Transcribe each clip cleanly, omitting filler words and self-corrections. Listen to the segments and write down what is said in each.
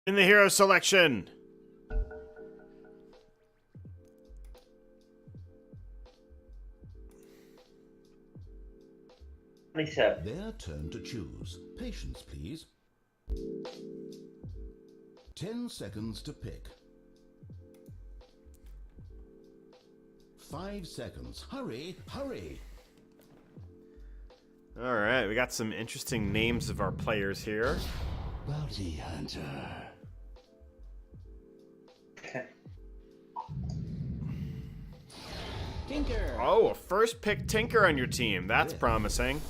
In the hero selection. Lisa. Their turn to choose. Patience, please. 10 seconds to pick. 5 seconds. Hurry, hurry. All right, we got some interesting names of our players here. Bounty Hunter. Tinker. Oh, a first pick Tinker on your team. That's promising.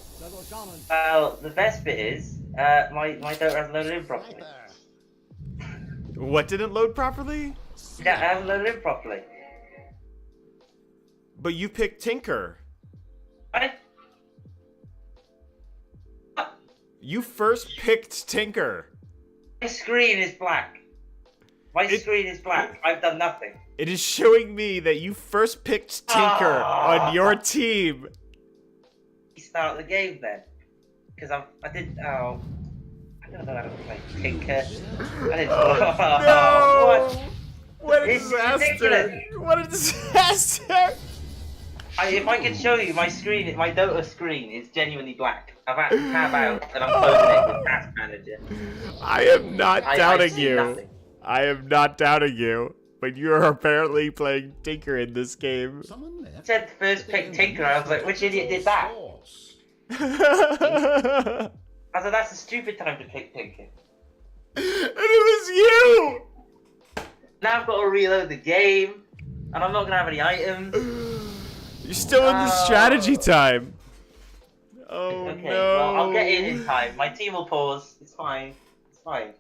Well, the best bit is, my Dota hasn't loaded in properly. What didn't load properly? Yeah, I haven't loaded in properly. But you picked Tinker. What? You first picked Tinker. My screen is black. My screen is black. I've done nothing. It is showing me that you first picked Tinker on your team. Start the game then, because I don't know how to play Tinker. I didn't. No! What a This is disaster! ridiculous. What a disaster! If I could show you my screen, my Dota screen is genuinely black. I've had to tab out and I'm closing it with Task Manager. I am not doubting see you. nothing. I am not doubting you. But you are apparently playing Tinker in this game. Someone left. It said first pick Tinker. I was like, which idiot did that? And I said, that's a stupid time to pick Tinker. it was you! Now I've got to reload the game, and I'm not gonna have any items. You're still in the strategy time. Oh Okay, no. well, I'll get in time. My team will pause. It's fine. It's fine.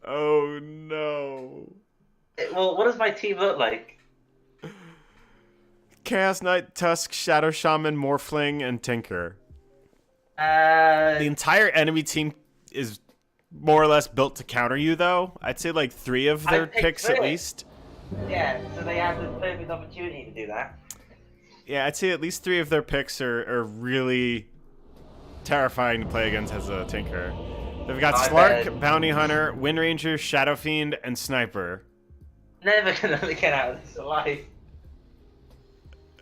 Oh no. Well, what does my team look like? Chaos Knight, Tusk, Shadow Shaman, Morphling, and Tinker. The entire enemy team is more or less built to counter you, though. I'd say like 3 of their picked picks at 3. least. Yeah, so they have the perfect opportunity to do that. Yeah, I'd say at least 3 of their picks are really terrifying to play against as a Tinker. They've got Slark, Bounty Hunter, Wind Ranger, Shadow Fiend, and Sniper. Never gonna get out of this alive.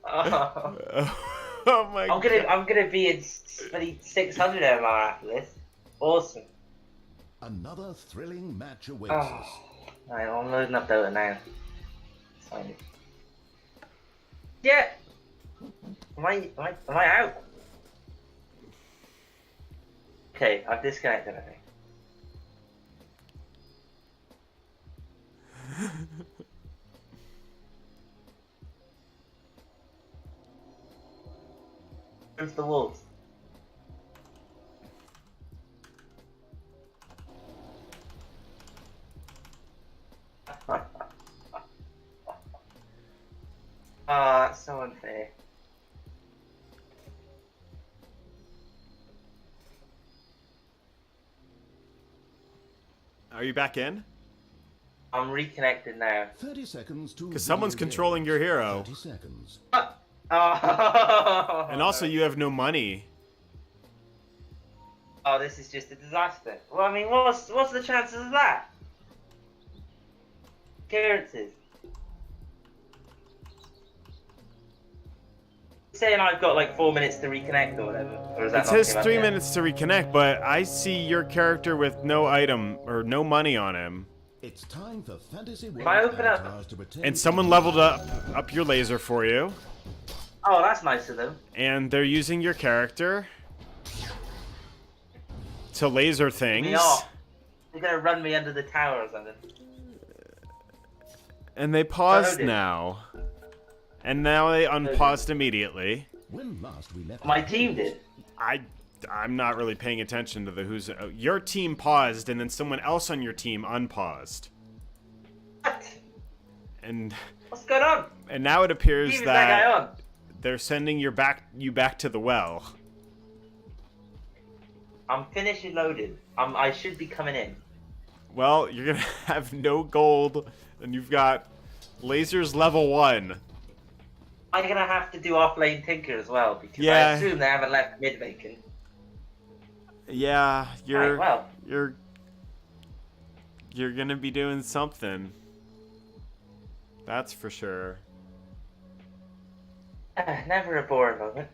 Oh. Oh my god. I'm gonna be in 600 MMR after this. Awesome. Another thrilling match awaits Oh. us. Right, I'm loading up Dota now. Fine. Yeah. Am I out? Okay, I've disconnected, I think. Where's the wolves? That's so unfair. Are you back in? I'm reconnected now. 30 seconds to... Because someone's controlling your hero. 30 seconds. Oh. And also, you have no money. Oh, this is just a disaster. Well, I mean, what's the chances of that? Appearances. Saying I've got like 4 minutes to reconnect or whatever, or is that It not says too much 3 yet? minutes to reconnect, but I see your character with no item or no money on him. It's time for Fantasy World I open up- avatars to pretend And someone leveled up your laser for you. Oh, that's nice of them. And they're using your character to laser things. Me off. They're gonna run me under the tower or something. And they paused Loaded. now. And now they unpaused immediately. When last we left My team did. I'm not really paying attention to the who's... your team paused, and then someone else on your team unpaused. What? And What's going on? and now it appears Leave that guy on. they're sending you back to the well. I'm finished and loaded. I should be coming in. Well, you're gonna have no gold, and you've got lasers level 1. I'm gonna have to do off-lane Tinker as well because Yeah. I assume they haven't left mid vacant. Yeah, Right, well. you're You're gonna be doing something. That's for sure. Never a boring moment.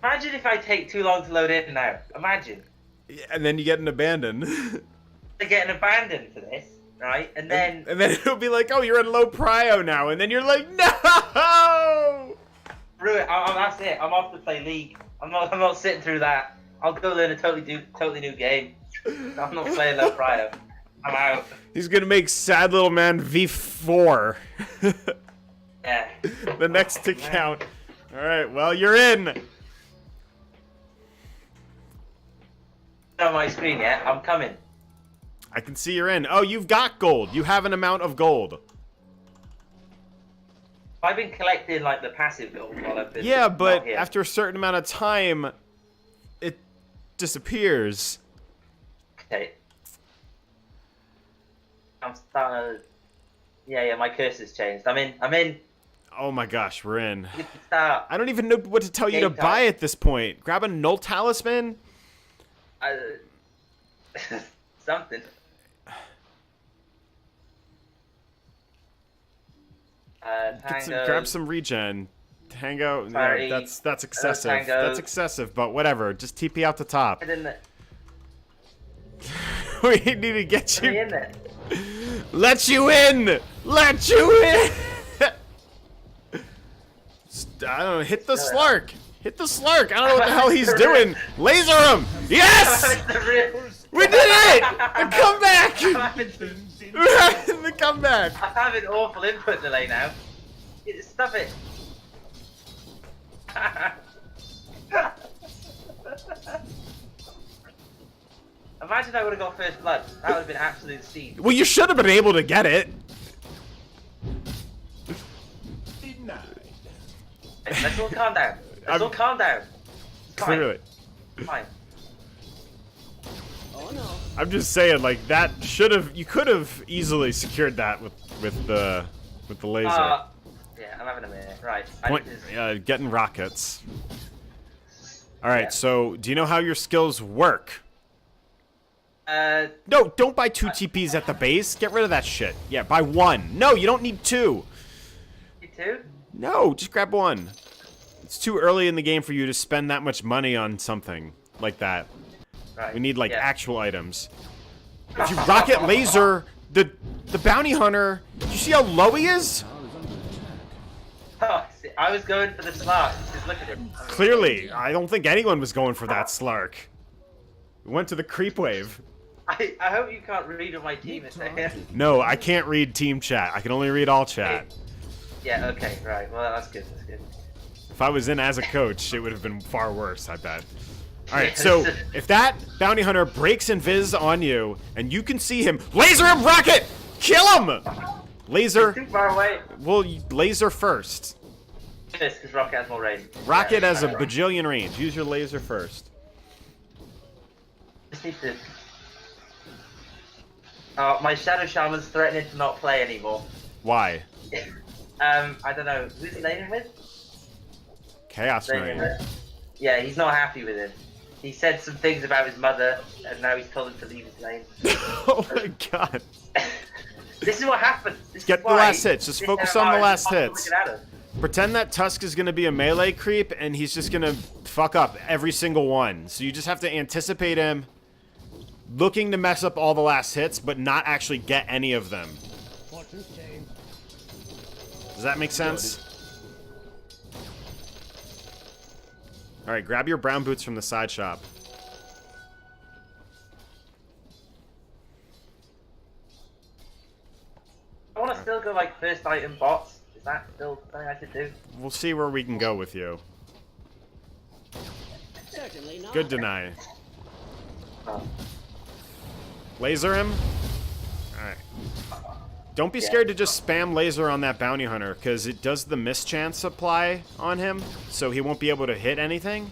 Imagine if I take too long to load in now. Imagine. Yeah, and then you get an abandon. They're getting abandoned for this, right? And then it'll be like, oh, you're in low prio now, and then you're like, no. That's it. I'm off to play League. I'm not sitting through that. I'll go learn a totally new game. I'm not playing low prio. I'm out. He's gonna make Sad Little Man V4. Yeah. The next to count. All right. Well, you're in. Not on my screen yet. I'm coming. I can see you're in. Oh, you've got gold. You have an amount of gold. I've been collecting like the passive gold while I've been. Yeah, but here. after a certain amount of time, it disappears. Okay. I'm starting to... Yeah, my cursor's changed. I'm in. Oh my gosh, we're in. You can start. I don't even know what to tell you to Game buy time. at this point. Grab a null talisman? Something. Grab some regen. Tango, Sorry. yeah, that's excessive. Tango. That's excessive, but whatever. Just TP out the top. Get in there. We need to get Get me you. in there. Let you in! Let you in! I don't know, hit the Slark! Hit the Slark! I don't know what the hell he's doing! Laser him! Yes! We did it! The comeback! We're having the comeback! I'm having awful input delay now. Stop it. Imagine I would have got first blood. That would have been absolute steam. Well, you should have been able to get it. Let's all calm down. Let's all calm down. It's fine. Clearly. It's fine. Oh no. I'm just saying, like, that should have... You could have easily secured that with the laser. Yeah, I'm having a minute. Right. Point, getting rockets. Alright, Yeah. so do you know how your skills work? Uh, No, don't buy 2 TPs at the base. Get rid of that shit. Yeah, buy 1. No, you don't need 2. you too? No, just grab 1. It's too early in the game for you to spend that much money on something like that. Right. We need, like, yeah. actual items. If you rocket laser the bounty hunter, do you see how low he is? Oh, see, I was going for the slot. Just look at him. Clearly, I don't think anyone was going for that Slark. We went to the creep wave. I hope you can't read what my team is saying. No, I can't read team chat. I can only read all chat. Yeah, okay, right. Well, that's good, that's good. If I was in as a coach, it would have been far worse, I bet. Alright, so if that bounty hunter breaks invis on you, and you can see him, laser him, rocket! Kill him! Laser, Too far away. well, laser first. Yes, because Rocket has more range. Rocket Yeah, has a right. bajillion range. Use your laser first. Just need to... Oh, my Shadow Shaman's threatening to not play anymore. Why? I don't know. Who's he laning with? Chaos Laning Knight. with? Yeah, he's not happy with him. He said some things about his mother, and now he's told him to leave his lane. Oh my god. This is what happens. This Get is the why last hits. Just this focus MMR on the is last impossible to hits. get out of. Pretend that Tusk is going to be a melee creep, and he's just going to fuck up every single one. So you just have to anticipate him looking to mess up all the last hits, but not actually get any of them. Does that make sense? Alright, grab your brown boots from the side shop. I want to still go like first item bots. Is that still something I should do? We'll see where we can go with you. Certainly not. Good deny. Oh. Laser him? Alright. Don't be Yeah. scared to just spam laser on that bounty hunter, because it does the mischance apply on him, so he won't be able to hit anything.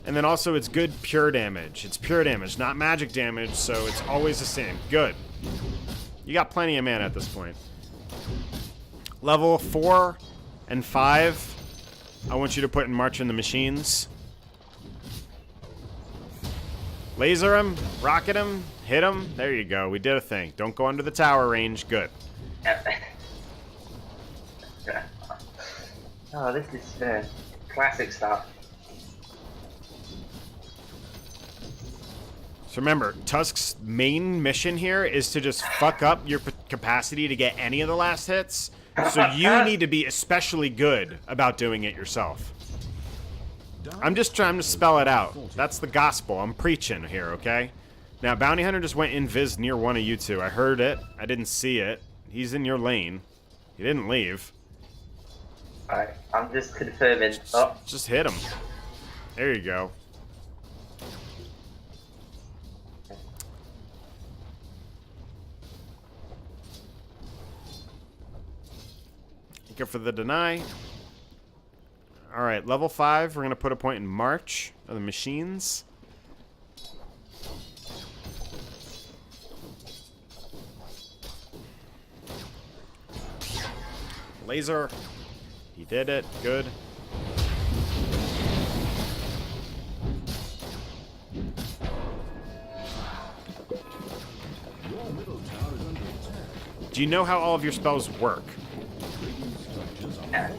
And then also it's good pure damage. It's pure damage, not magic damage, so it's always the same. Good. You got plenty of mana at this point. Level 4 and 5 I want you to put in March in the Machines. Laser him, rocket him, hit him. There you go. We did a thing. Don't go under the tower range. Good. Oh, this is classic stuff. So remember, Tusk's main mission here is to just fuck up your capacity to get any of the last hits. So you need to be especially good about doing it yourself. I'm just trying to spell it out. That's the gospel. I'm preaching here, okay? Now, Bounty Hunter just went invis near one of you two. I heard it. I didn't see it. He's in your lane. He didn't leave. Alright, I'm just confirming. Just hit him. There you go. Go for the deny. Alright, level 5. We're going to put a point in March of the Machines. Laser. He did it. Good. Do you know how all of your spells work? Yeah.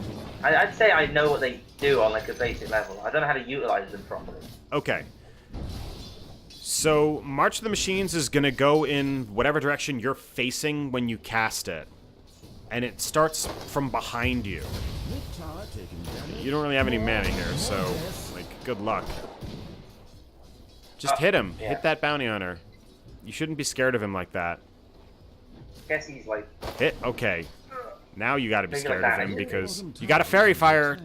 I'd say I know what they do on like a basic level. I don't know how to utilize them properly. Okay. So, March of the Machines is going to go in whatever direction you're facing when you cast it. And it starts from behind you. You don't really have any mana here, so, like, good luck. Just hit him. Yeah. Hit that Bounty Hunter. You shouldn't be scared of him like that. I guess he's like... Hit? Okay. Now you gotta be Maybe scared like of that. him because you got a Fairy Fire.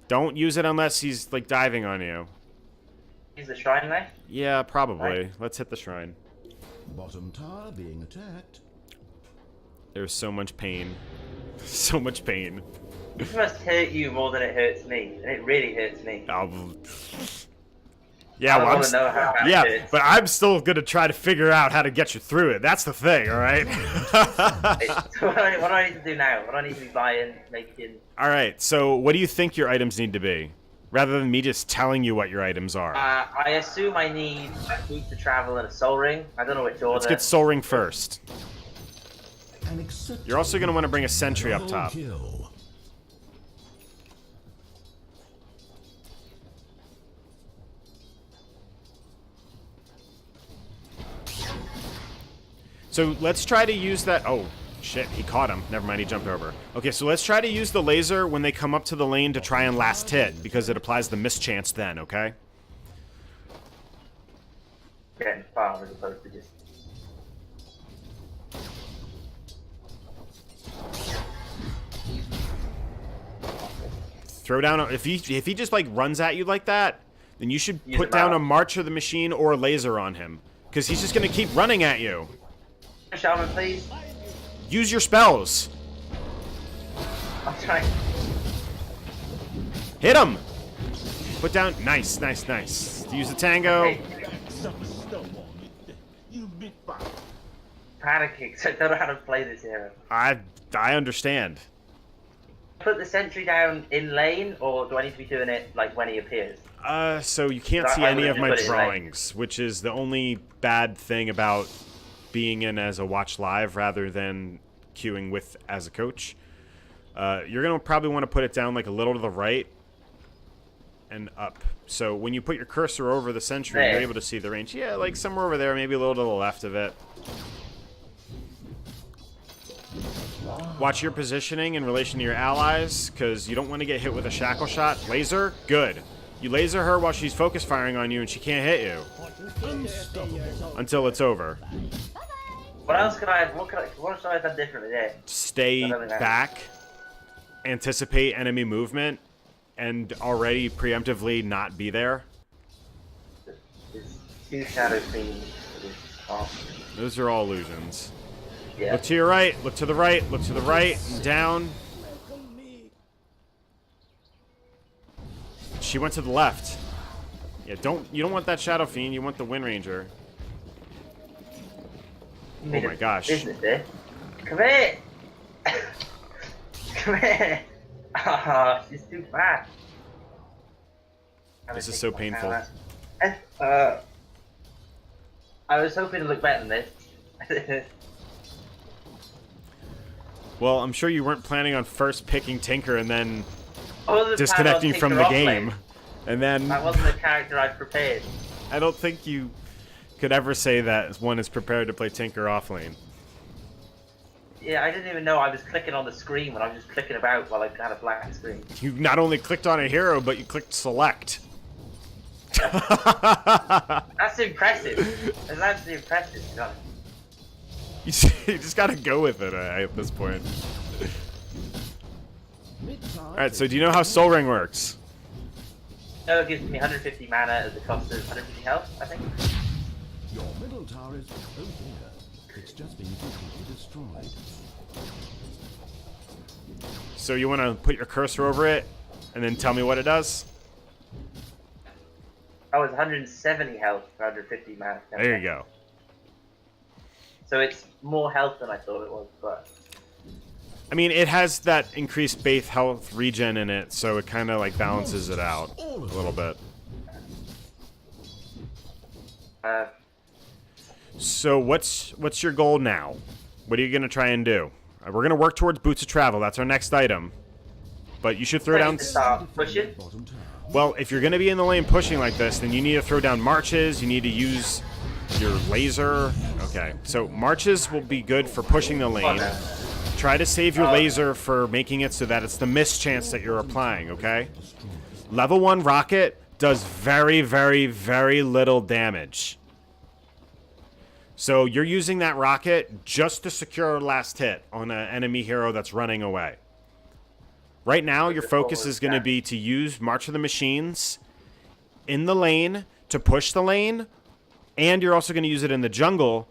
Don't use it unless he's, like, diving on you. He's the shrine left? Yeah, probably. Right. Let's hit the shrine. Bottom tower being attacked. There's so much pain. So much pain. This must hurt you more than it hurts me, and it really hurts me. Yeah, well, want to know how bad yeah, it is. but I'm still gonna try to figure out how to get you through it. That's the thing, all right? So what do I need to do now? What do I need to be buying, making? All right. So, what do you think your items need to be, rather than me just telling you what your items are? I assume I need food to travel and a soul ring. I don't know which order. Let's get Soul Ring first. An acceptable You're also gonna want to bring a sentry up top. kill. So let's try to use that. Oh, shit, he caught him. Never mind, he jumped over. Okay, so let's try to use the laser when they come up to the lane to try and last hit, because it applies the mischance then, okay? Getting far as opposed to just. Throw down. If he just like runs at you like that, then you should Use put a down a mouse. March of the Machine or a laser on him, because he's just gonna keep running at you. Shaman, please. Use your spells. I'm trying. Hit him. Put down. Nice, nice, nice. Use the tango. Hey, panic kicks. I don't know how to play this hero. I understand. Put the sentry down in lane, or do I need to be doing it like when he appears? So you can't I see any would've of just my put it in lane. drawings, which is the only bad thing about being in as a watch live rather than queuing with as a coach. You're gonna probably want to put it down like a little to the right and up. So when you put your cursor over the sentry, There. you're able to see the range. Yeah, like somewhere over there, maybe a little to the left of it. Watch your positioning in relation to your allies, because you don't want to get hit with a shackle shot. Laser, good. You laser her while she's focus firing on you, and she can't hit you until it's over. What else can I? What should I have done differently there? Stay back, anticipate enemy movement, and already preemptively not be there. There's two shadow fiends. Those are all illusions. Yeah. Look to your right, look to the right, look to the right, and down. She went to the left. Yeah, you don't want that Shadow Fiend, you want the Wind Ranger. Oh my gosh. Business there. Come here. Come here. She's too fat. This is so painful. I was hoping to look better than this. Well, I'm sure you weren't planning on first picking Tinker and then I wasn't disconnecting planning from on the Tinker off game. lane. And then That wasn't the character I prepared. I don't think you could ever say that one is prepared to play Tinker off lane. Yeah, I didn't even know I was clicking on the screen when I was just clicking about while I had a black screen. You not only clicked on a hero, but you clicked select. That's impressive. That's actually impressive. to be honest. You just gotta go with it at this point. Alright, so do you know how Soul Ring works? No, it gives me 150 mana at the cost of 150 health, I think. Your middle tower is... Oh dear. It's just been completely destroyed. So you want to put your cursor over it and then tell me what it does? Oh, it's 170 health for 150 mana. There you go. So it's more health than I thought it was, but... I mean, it has that increased base health regen in it, so it kind of like balances it out a little bit. So what's your goal now? What are you gonna try and do? We're gonna work towards Boots of Travel. That's our next item. But you should throw down. Start pushing. Well, if you're gonna be in the lane pushing like this, then you need to throw down marches. You need to use your laser. Okay, so marches will be good for pushing the lane. Try to save your laser for making it so that it's the miss chance that you're applying, okay? Level 1 rocket does very, very, very little damage. So you're using that rocket just to secure a last hit on an enemy hero that's running away. Right now, your focus is going to be to use March of the Machines in the lane to push the lane, and you're also going to use it in the jungle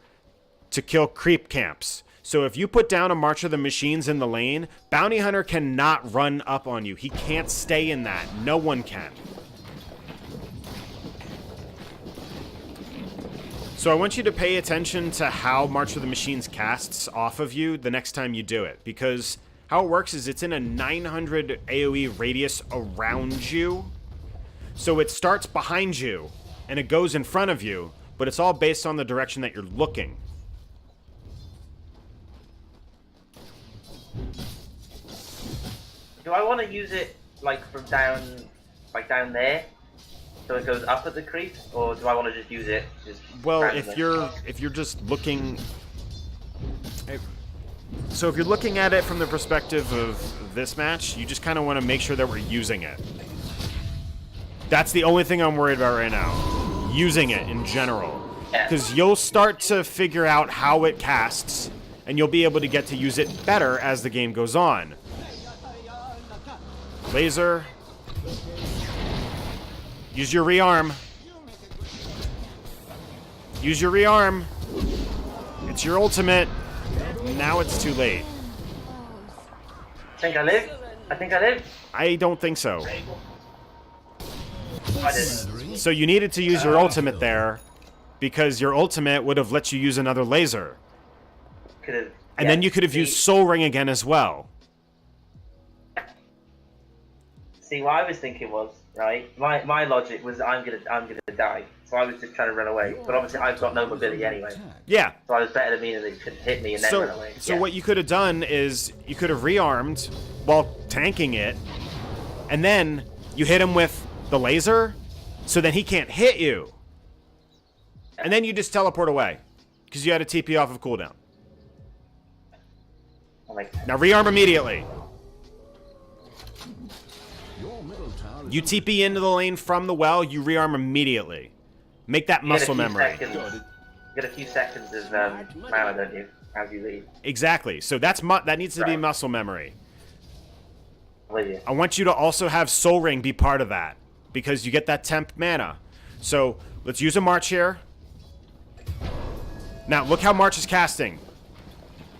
to kill creep camps. So if you put down a March of the Machines in the lane, Bounty Hunter cannot run up on you. He can't stay in that. No one can. So I want you to pay attention to how March of the Machines casts off of you the next time you do it. Because how it works is it's in a 900 AoE radius around you. So it starts behind you, and it goes in front of you, but it's all based on the direction that you're looking. Do I want to use it like from down there, so it goes up at the creep, or do I want to just use it just Well, randomly? if you're just looking, so if you're looking at it from the perspective of this match, you just kind of want to make sure that we're using it. That's the only thing I'm worried about right now. Using it in general, because you'll start to figure out how it casts, and you'll be able to get to use it better as the game goes on. Laser. Use your rearm. Use your rearm. It's your ultimate. Now it's too late. Think I live? I think I live. I don't think so. I did. So you needed to use your ultimate there, because your ultimate would have let you use another laser. Could've, And then you could have used Soul Ring again as well. See, what I was thinking was, right? My logic was I'm gonna die, so I was just trying to run away. But obviously I've got no mobility anyway, Yeah. so I was better than meaning that he could hit me and then run away. So what you could have done is you could have rearmed while tanking it, and then you hit him with the laser, so then he can't hit you. And then you just teleport away, because you had a TP off of cooldown. Now rearm immediately. You TP into the lane from the well, you rearm immediately. Make that muscle memory. You get a few seconds of mana, don't you, as you leave? Exactly. So that needs to be muscle memory. With you. I want you to also have Soul Ring be part of that, because you get that temp mana. So let's use a March here. Now look how March is casting.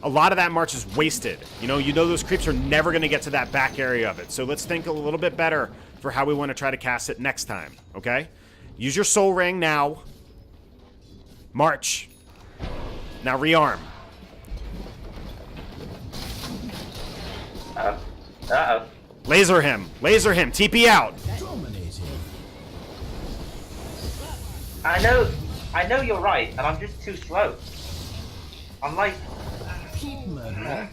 A lot of that March is wasted. You know those creeps are never going to get to that back area of it. So let's think a little bit better for how we want to try to cast it next time, okay? Use your Soul Ring now. March. Now rearm. Uh-oh. Laser him. Laser him. TP out. Dominating. I know you're right, and I'm just too slow. I'm like, Keep murdering.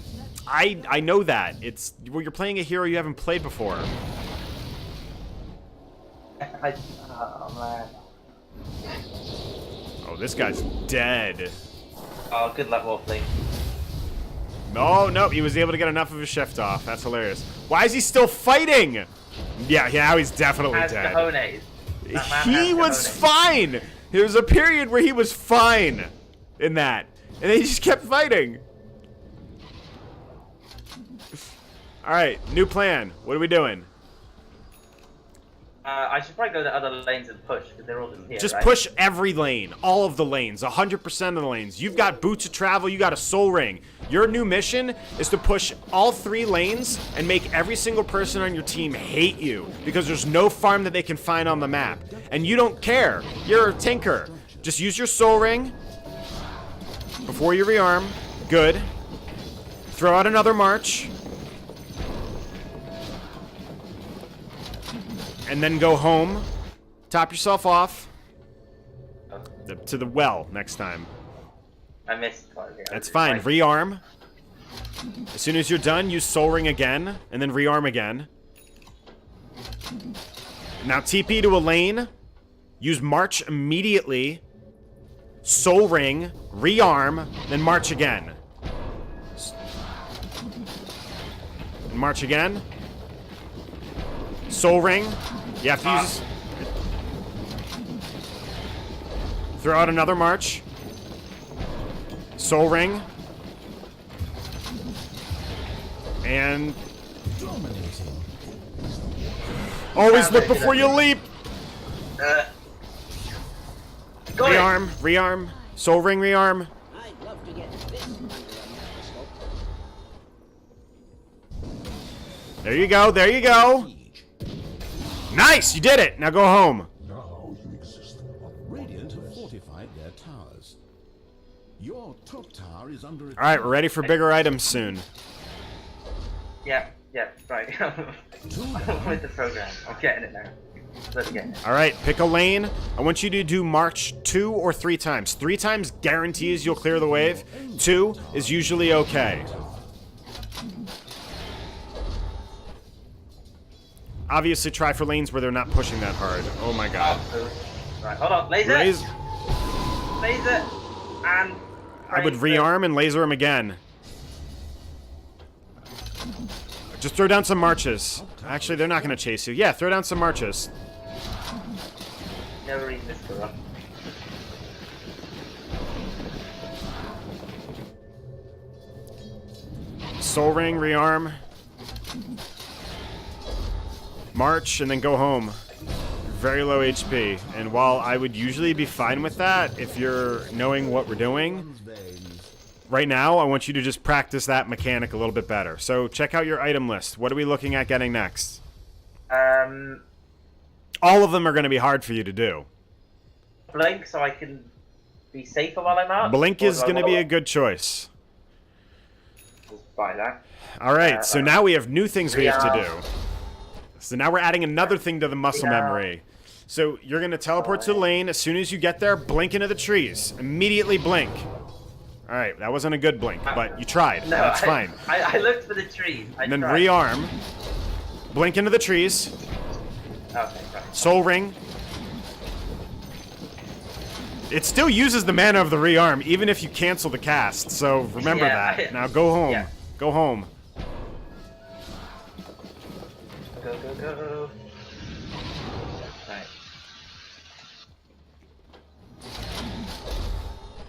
I know that. It's well, you're playing a hero you haven't played before. oh man. Oh, this guy's dead. Oh, good luck, Wolfling. Oh, no, he was able to get enough of his shift off. That's hilarious. Why is he still fighting? Yeah, now he's definitely Has dead. cojones. That man He has was cojones. fine. There was a period where he was fine in that. And then he just kept fighting. All right, new plan. What are we doing? I should probably go to other lanes and push, because they're all just here, Just right? push every lane, all of the lanes, 100% of the lanes. You've got Boots of Travel, you got a Soul Ring. Your new mission is to push all 3 lanes and make every single person on your team hate you, because there's no farm that they can find on the map. And you don't care. You're a tinker. Just use your Soul Ring before you rearm. Good. Throw out another march. And then go home. Top yourself off. To the well next time. I missed part here. That's fine. Rearm. As soon as you're done, use Soul Ring again, and then rearm again. Now TP to a lane. Use March immediately. Soul Ring, rearm, then March again. And March again. Soul Ring. You have to use... Throw out another March. Soul Ring. And... Dominating. Always look before you leap! Got it. Rearm, rearm. Soul Ring, rearm. I'd love to get this under a microscope. There you go, there you go. Nice, you did it. Now go home. Radiant have fortified their towers. Your top tower is under attack. All right, we're ready for bigger items soon. Yeah, right. With the program. I'm getting it now. Let's get it. All right, pick a lane. I want you to do March 2 or 3 times. 3 times guarantees you'll clear the wave. 2 is usually okay. Obviously, try for lanes where they're not pushing that hard. Oh my god. Right, hold on. Laser. Raise. Laser. And... I would rearm and laser him again. Just throw down some marches. Actually, they're not going to chase you. Yeah, throw down some marches. Never read this girl. Soul Ring, rearm. March, and then go home. Very low HP. And while I would usually be fine with that, if you're knowing what we're doing, right now, I want you to just practice that mechanic a little bit better. So check out your item list. What are we looking at getting next? All of them are going to be hard for you to do. Blink so I can be safer while I'm out. Blink is going to be a good choice. Just buy that. All right, so now we have new things we have to do. So now we're adding another thing to the muscle memory. So you're going to teleport to the lane. As soon as you get there, blink into the trees. Immediately blink. All right, that wasn't a good blink, but you tried. No, That's fine. I looked for the trees. And then rearm. Blink into the trees. Okay, right. Soul Ring. It still uses the mana of the rearm, even if you cancel the cast. So remember that. Now go home. Yeah. Go home. Go. Right.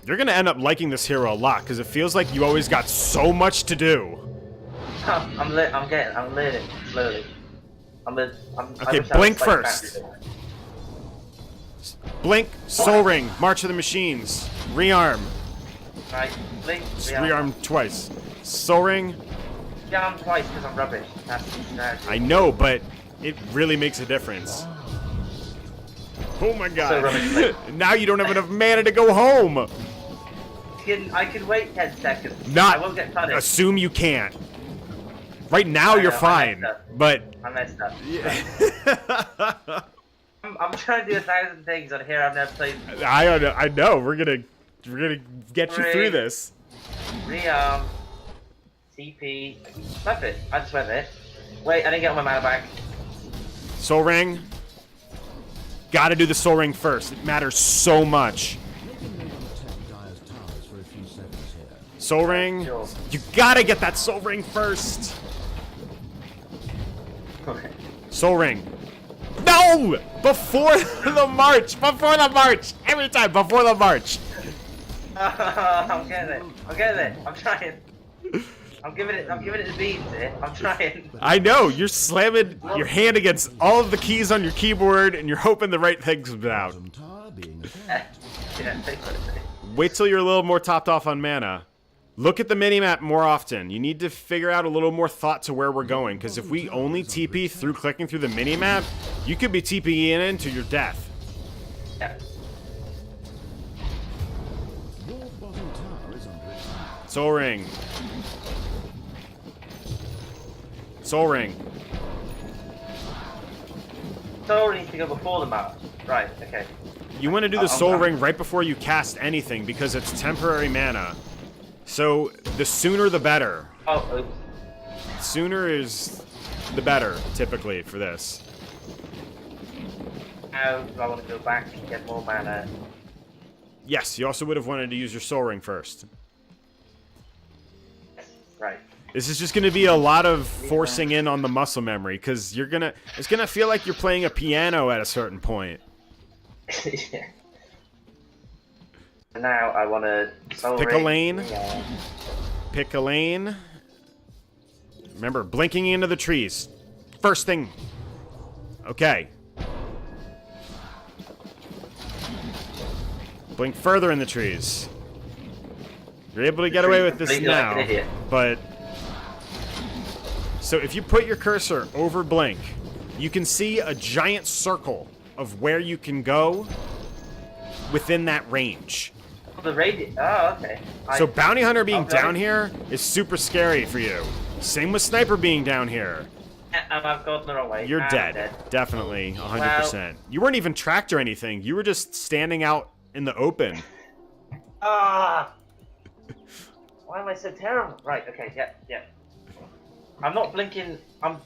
You're going to end up liking this hero a lot, because it feels like you always got so much to do. I'm learning slowly. Okay, blink first. Blink, Soul Ring, March of the Machines, rearm. Right, blink, Rearm twice. Soul Ring. Yeah, I'm twice because I'm rubbish. That's the strategy. I know, but it really makes a difference. Oh my god. rubbish. Now you don't have enough mana to go home. I can wait 10 seconds. I Not won't get punished. assume you can't. Right now I you're know, I fine, messed up. but I messed up. yeah. I'm trying to do 1,000 things on here I've never played. I know. We're gonna get you through this. Rearm. TP. Flip it. I just went there. Wait, I didn't get my mana back. Soul Ring. Gotta do the Soul Ring first. It matters so much. Soul Ring. Sure. You gotta get that Soul Ring first. Soul Ring. No! Before the march! Before the march! Every time, before the march! I'm getting it. I'm getting it. I'm trying. I'm giving it the beats here. I'm trying. I know, you're slamming your hand against all of the keys on your keyboard and you're hoping the right thing comes out. Bottom tower being attacked. Yeah, take what it is. Wait till you're a little more topped off on mana. Look at the minimap more often. You need to figure out a little more thought to where we're going, because if we only TP through clicking through the minimap, you could be TPing into your death. Yeah. Your bottom tower is under attack. Soul Ring. Soul Ring. Soul needs to go before the map. Right, okay. You want to do the Soul Ring right before you cast anything, because it's temporary mana. So, the sooner the better. Oh, oops. Sooner is the better, typically, for this. Now do I want to go back and get more mana? Yes, you also would have wanted to use your Soul Ring first. Right. This is just going to be a lot of forcing in on the muscle memory, because it's gonna feel like you're playing a piano at a certain point. Yeah. Now I want to Pick a lane. Pick a lane. Remember, blinking into the trees. First thing. Okay. Blink further in the trees. You're able to get away with this Blink like now, an idiot. but... So if you put your cursor over blink, you can see a giant circle of where you can go within that range. The radius. Oh, okay. So Bounty Hunter being Okay. down here is super scary for you. Same with Sniper being down here. I've gone the wrong way. You're I'm dead. Definitely, 100%. You weren't even tracked or anything. You were just standing out in the open. Ah! Why am I so terrible? Right, okay, yeah. I'm not blinking.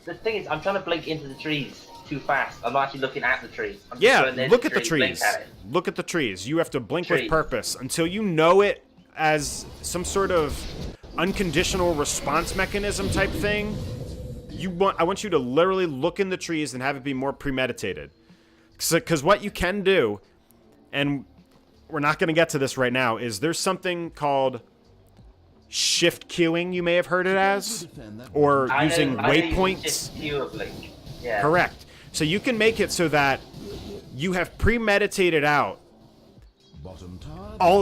The thing is, I'm trying to blink into the trees too fast. I'm not actually looking at the trees. I'm just Yeah, going near look at the blink trees. at it. Look at the trees. You have to blink with Trees. purpose until you know it as some sort of unconditional response mechanism type thing. I want you to literally look in the trees and have it be more premeditated. Because what you can do, and we're not going to get to this right now, is there's something called shift queuing, you may have heard it as, or using waypoints. Just queue a blink. Yeah. Correct. So you can make it so that you have premeditated out Bottom tower all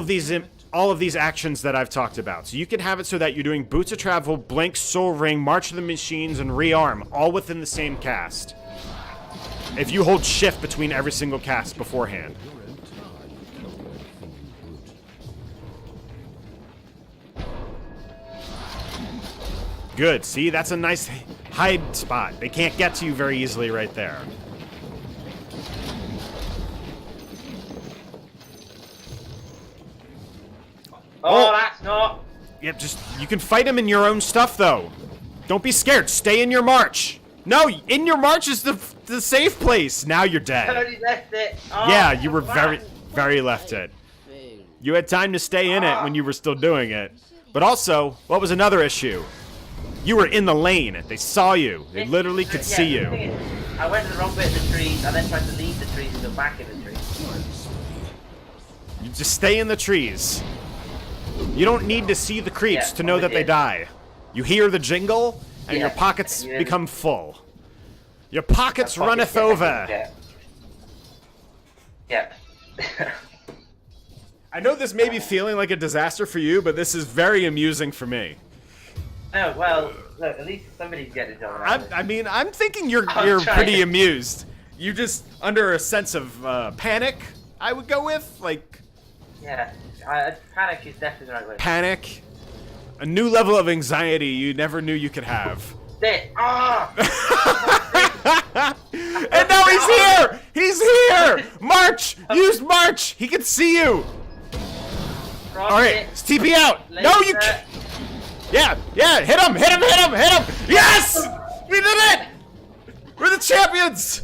of these actions that I've talked about. So you can have it so that you're doing Boots of Travel, Blink, Soul Ring, March of the Machines, and Rearm, all within the same cast. If you hold shift between every single cast beforehand. your own tower you killed when feeling good. Good. See, that's a nice hide spot. They can't get to you very easily right there. Oh, that's not. Yep, you can fight them in your own stuff, though. Don't be scared. Stay in your march. No, in your march is the safe place. Now you're I dead. already left it. Oh, Yeah, you were man. very left it. Fail. You had time to stay in it when you were still doing it. But also, what was another issue? You were in the lane. They saw you. They literally could see the thing you. is, I went to the wrong bit of the trees, and then tried to leave the trees and go back in the trees. You just stay in the trees. You don't need to see the creeps Yeah, to know that they yeah. die. You hear the jingle, and your Yeah, pockets yeah. become full. Your pockets Fucking runneth yeah, over. Yeah. I know this may be feeling like a disaster for you, but this is very amusing for me. No, well, look, at least somebody's getting it done. I'm thinking you're I'm trying. pretty amused. You just under a sense of panic, I would go with, like Yeah, panic is definitely the right word. panic, a new level of anxiety you never knew you could have. There. Ah! And now he's here! He's here! March! Use March! He can see you! Alright, it's TP out! No, you can't! Yeah, hit him! Yes! We did it! We're the champions!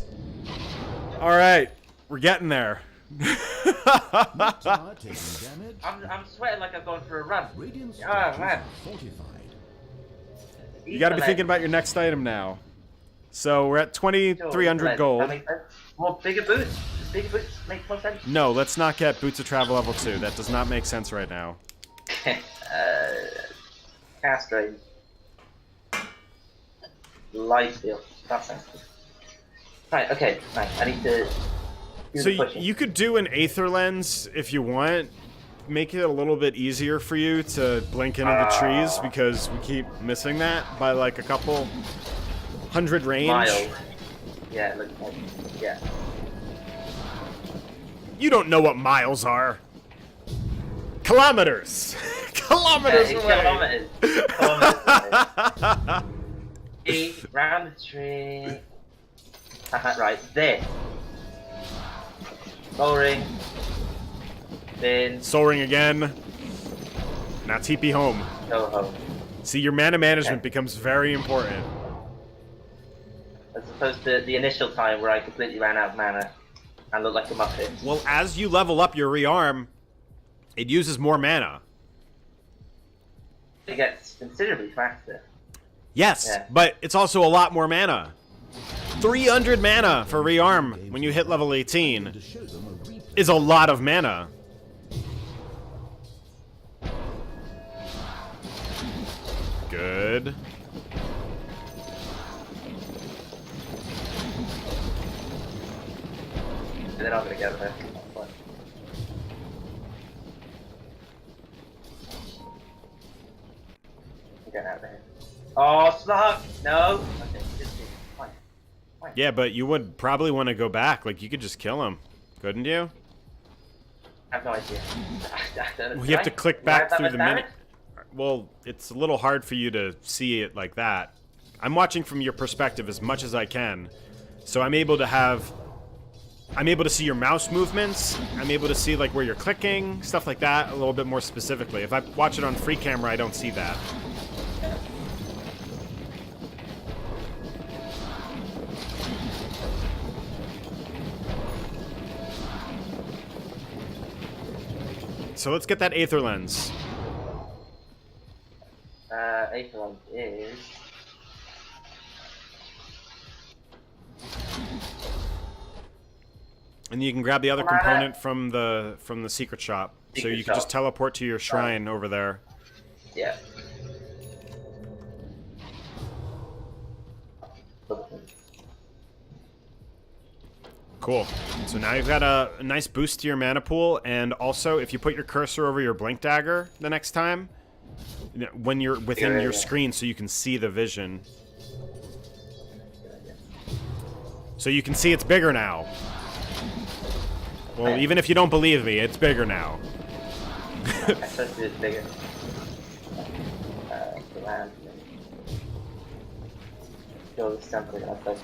Alright, we're getting there. Tower taking damage. I'm sweating like I've gone for a run. Radiant Oh, structures man. are fortified. You gotta be thinking about your next item now. So we're at 2,300 gold. That makes sense. Well, bigger boots. Bigger boots make more sense. No, let's not get Boots of Travel level 2. That does not make sense right now. Castrate. Lifesteal. That sounds good. Right, okay. Right, I need to do So the pushing. you could do an Aether Lens if you want. Make it a little bit easier for you to blink into the trees because we keep missing that by like a couple hundred range. Miles. Yeah, it looks like, yeah. You don't know what miles are. Kilometers. Kilometers Yeah, away. Kilometers. Round the tree. Right, there. Lowering. Then Soul Ring again. Now TP home. go home. See, your mana management Okay. becomes very important. As opposed to the initial time where I completely ran out of mana and looked like a muppet. Well, as you level up your rearm, it uses more mana. It gets considerably faster. Yes, Yeah. but it's also a lot more mana. 300 mana for rearm when you hit level 18 To show them a replay. is a lot of mana. Good. They're not gonna get there. But- I'm getting out of here. Oh, Slug! No! Okay, just fine. Yeah, but you would probably want to go back. Like, you could just kill him, couldn't you? I have no idea. Well, you have to click back through the minute. menu. Well, it's a little hard for you to see it like that. I'm watching from your perspective as much as I can. So I'm able to see your mouse movements. I'm able to see like where you're clicking, stuff like that, a little bit more specifically. If I watch it on free camera, I don't see that. So let's get that Aether Lens. Aether Lens is... And you can grab the other Come on, component from the secret shop. So Secret you can just shop. teleport to your shrine over there. Yeah. Cool. So now you've got a nice boost to your mana pool, and also if you put your cursor over your blink dagger the next time, you know, when you're within Yeah, your yeah. screen, so you can see the vision. So you can see it's bigger now. Well, even if you don't believe me, it's bigger now. I suppose it is bigger. The land. Go something like that.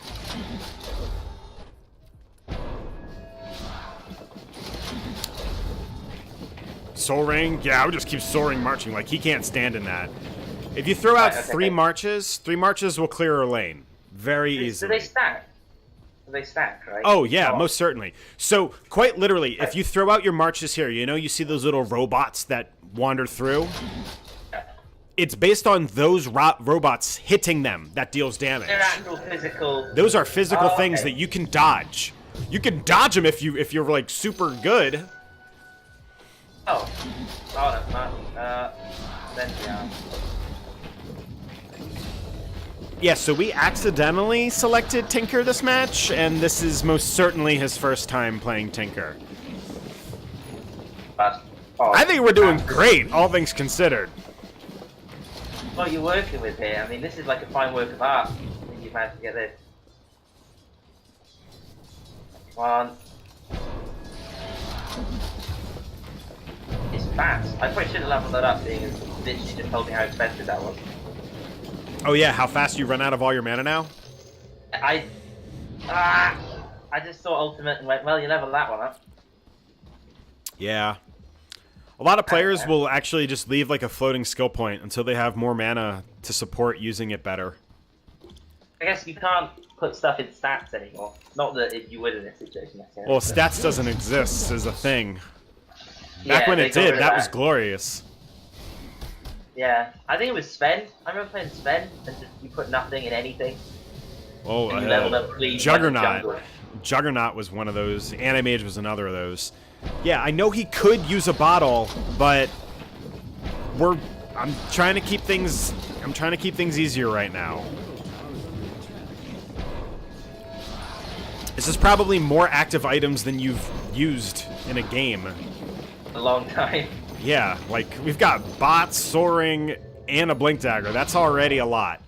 Soul Ring? Yeah, I would just keep soaring marching. Like, he can't stand in that. If you throw out Right, okay, three okay. marches will clear a lane. Very Do easily. they stack? Do they stack, right? Oh, yeah, most certainly. So, quite literally, if you throw out your marches here, you know, you see those little robots that wander through? It's based on those robots hitting them that deals damage. They're actual physical... Those are physical Oh, things okay. that you can dodge. You can dodge them if you're like super good. Oh. Oh, no, no. Then, yeah. Yeah, so we accidentally selected Tinker this match, and this is most certainly his first time playing Tinker. But, oh, I think we're doing great, all things considered. What you're working with here, I mean, this is like a fine work of art. I think you've managed to get this. Come on. It's fast. I probably should have leveled that up, being as literally just told me how expensive that was. Oh yeah, how fast you run out of all your mana now? I just saw ultimate and went, well, you leveled that one up. Yeah. A lot of players will actually just leave like a floating skill point until they have more mana to support using it better. I guess you can't put stuff in stats anymore. Not that you would in this situation necessarily. Well, stats doesn't exist as a thing. Yeah, Back when they it got rid did, of that was glorious. Yeah, I think it was spend. I remember playing spend, and just you put nothing in anything. Oh, And you leveled up clean like a Juggernaut. jungle. Juggernaut was one of those. Animage was another of those. Yeah, I know he could use a bottle, but I'm trying to keep things easier right now. This is probably more active items than you've used in a game. A long time. Yeah, like we've got bots, soaring, and a blink dagger. That's already a lot.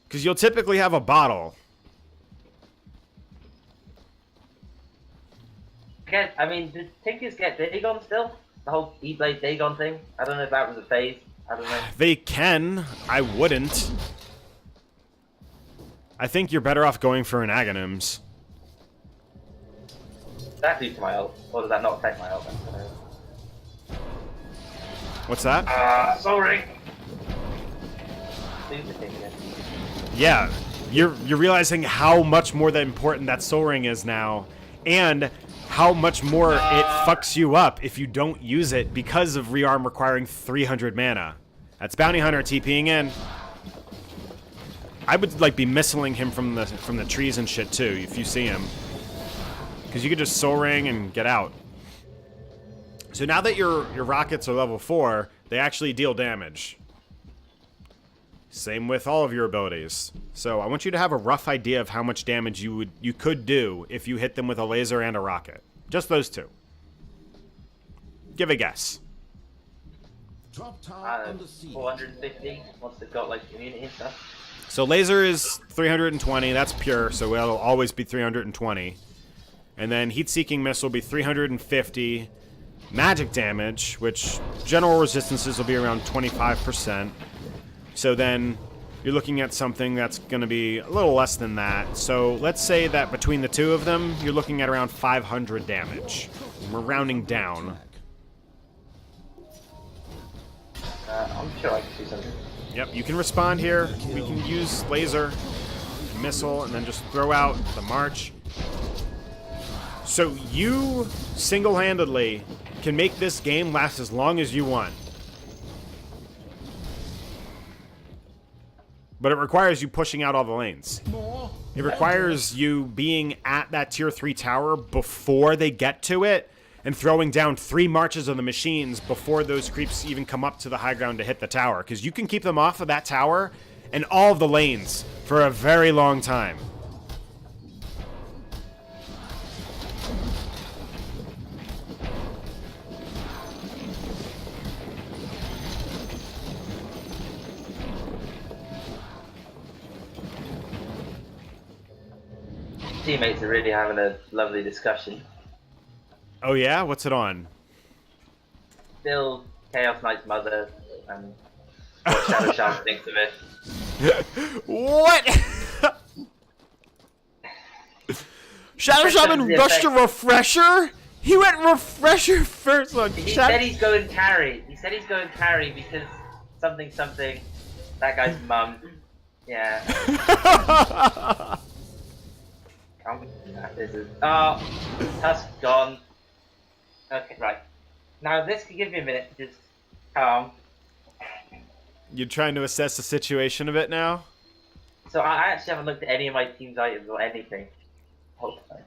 Because you'll typically have a Again, I mean, did Tinkers get Dagon still? The whole E-Blade Dagon thing? I don't know if that was a phase. I don't know. They can. I wouldn't. I think you're better off going for an Aghanims. Does that do to my ult? Or does that not affect my ult? What's that? Sorry. Yeah, you're realizing how much more that important that Soul Ring is now, and how much more it fucks you up if you don't use it because of rearm requiring 300 mana. That's Bounty Hunter TPing in. I would like be missiling him from the trees and shit too if you see him, because you could just Soul Ring and get out. So now that your rockets are level 4, they actually deal damage. Same with all of your abilities. So I want you to have a rough idea of how much damage you could do if you hit them with a laser and a rocket. Just those two. Give a guess. Top tower under siege. 450 once they've got like immunity and stuff. So laser is 320. That's pure, so it'll always be 320. And then heat-seeking missile will be 350. Magic damage, which general resistances will be around 25%. So then you're looking at something that's going to be a little less than that. So let's say that between the two of them, you're looking at around 500 damage. We're rounding down. I'm sure I can do something. Yep, you can respond here. We can use laser, missile, and then just throw out the march. So you single-handedly can make this game last as long as you want. But it requires you pushing out all the lanes. It requires you being at that tier 3 tower before they get to it, and throwing down 3 marches of the machines before those creeps even come up to the high ground to hit the tower. Because you can keep them off of that tower and all of the lanes for a very long time. Teammates are really having a lovely discussion. Oh yeah? What's it on? Still Chaos Knight's mother and what Shadow Shaman thinks of it. What? Shadow Shaman rushed a refresher? He went refresher first on He said he's going carry. He said he's going carry because something something. That guy's mum. Yeah. Tusk gone. Okay, right. Now this could give me a minute to just calm. You're trying to assess the situation a bit now? So I actually haven't looked at any of my team's items or anything. Hold on.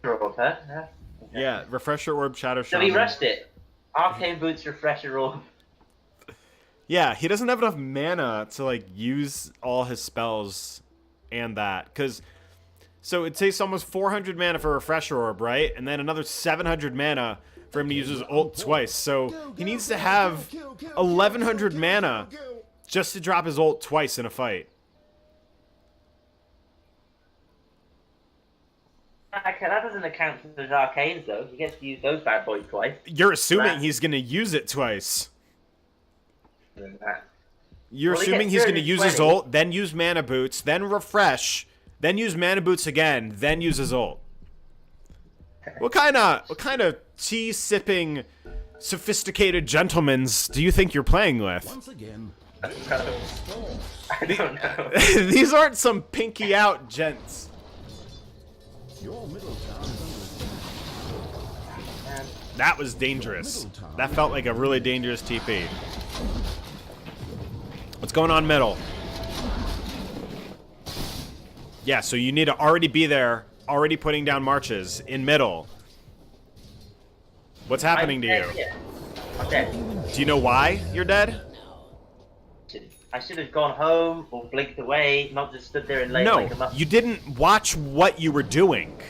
Draw, huh? Yeah. Okay. Yeah, refresher orb, Shadow So Shaman. he rushed it. Arcane Boots, refresher orb. Yeah, he doesn't have enough mana to like use all his spells and that, because so it takes almost 400 mana for a refresher orb, right? And then another 700 mana for him to use his ult twice. So he needs to have 1100 mana just to drop his ult twice in a fight. Okay, that doesn't account for his arcanes though. He gets to use those bad boys twice. You're assuming he's gonna use it twice. than that. You're Well, he assuming gets he's going to use his 220. ult, then use mana boots, then refresh, then use mana boots again, then use his ult. What kind of tea sipping, sophisticated gentlemans do you think you're playing with? Once again, I don't know. These aren't some pinky out gents. your middle tower is under attack. That was dangerous. That felt like a really dangerous TP. What's going on middle? Yeah, so you need to already be there, already putting down marches in middle. What's happening to you? I'm dead. Do you know why you're dead? I should have gone home or blinked away, not just stood there and laid like a No, muffin. you didn't watch what you were doing.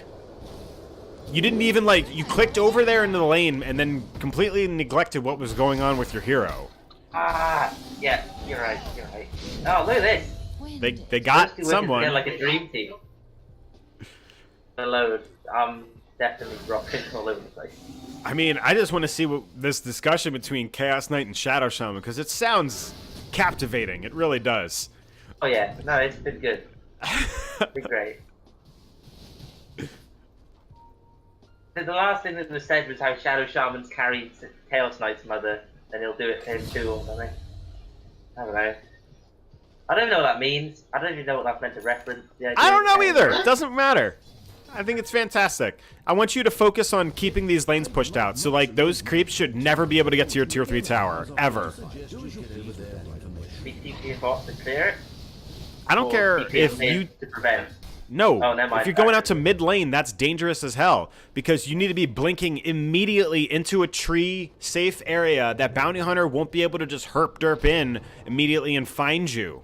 You didn't even, like, you clicked over there into the lane and then completely neglected what was going on with your hero. Ah, yeah, you're right, you're right. Oh, look at this. They got Those two working someone. together like a dream team. Hello, I'm definitely rocking all over the place. I mean, I just want to see what this discussion between Chaos Knight and Shadow Shaman, because it sounds captivating. It really does. Oh yeah, no, it's been good. It's been great. The last thing that was said was how Shadow Shamans carried Chaos Knight's mother, and he'll do it to him too or something. I don't know. I don't know what that means. I don't even know what that's meant to reference. I don't know either. It doesn't matter. I think it's fantastic. I want you to focus on keeping these lanes pushed out. So, like, those creeps should never be able to get to your tier 3 tower. Ever. BTP and bot to clear it? I don't care TP if and you... to prevent. No. Oh, never mind. If you're going out to mid lane, that's dangerous as hell. Because you need to be blinking immediately into a tree safe area that Bounty Hunter won't be able to just herp derp in immediately and find you.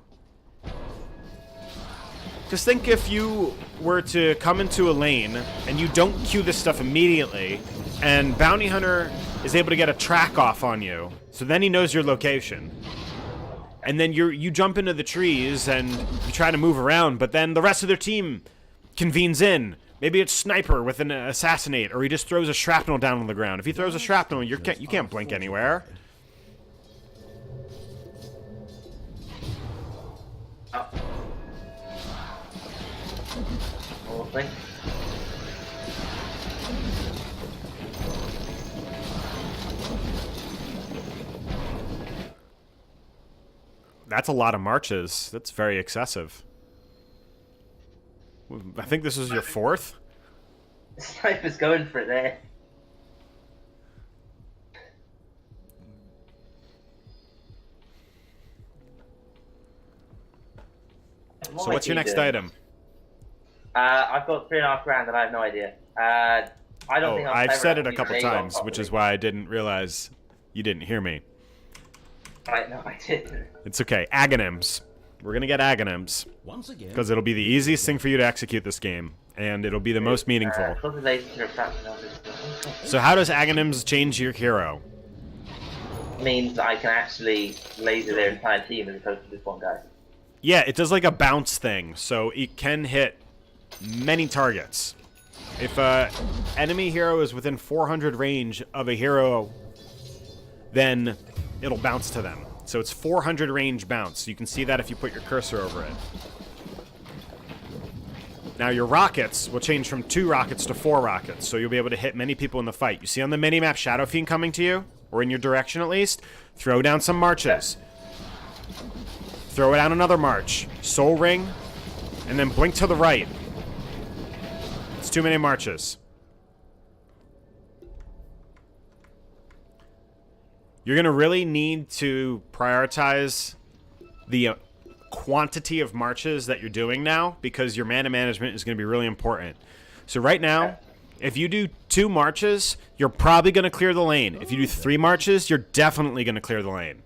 Just think if you were to come into a lane and you don't queue this stuff immediately, and Bounty Hunter is able to get a track off on you, so then he knows your location. And then you jump into the trees and you try to move around, but then the rest of their team convenes in. Maybe it's Sniper with an assassinate, or he just throws a shrapnel down on the ground. If he throws a shrapnel, you can't blink anywhere. Oh. Whole thing. That's a lot of marches. That's very excessive. I think this is your 4th. Sniper's going for it there. So what's your next item? I've got 3.5 grand and I have no idea. I don't think I've clever said it enough a to couple use Aegon times, which is properly. why I didn't realize you didn't hear me. Right, no, I didn't. It's okay. Aghanim's. We're going to get Aghanim's. Once again, Because it'll be the easiest thing for you to execute this game. And it'll be the most meaningful. Close the lasers are trapped on this. So how does Aghanim's change your hero? Means I can actually laser their entire team as opposed to just one guy. Yeah, it does like a bounce thing. So it can hit many targets. If a enemy hero is within 400 range of a hero, then it'll bounce to them. So it's 400 range bounce. You can see that if you put your cursor over it. Now your rockets will change from 2 rockets to 4 rockets, so you'll be able to hit many people in the fight. You see on the minimap Shadow Fiend coming to you, or in your direction at least, throw down some marches. Throw down another march. Soul Ring, and then blink to the right. It's too many marches. You're going to really need to prioritize the quantity of marches that you're doing now, because your mana management is going to be really important. So right now, if you do 2 marches, you're probably going to clear the lane. If you do 3 marches, you're definitely going to clear the lane.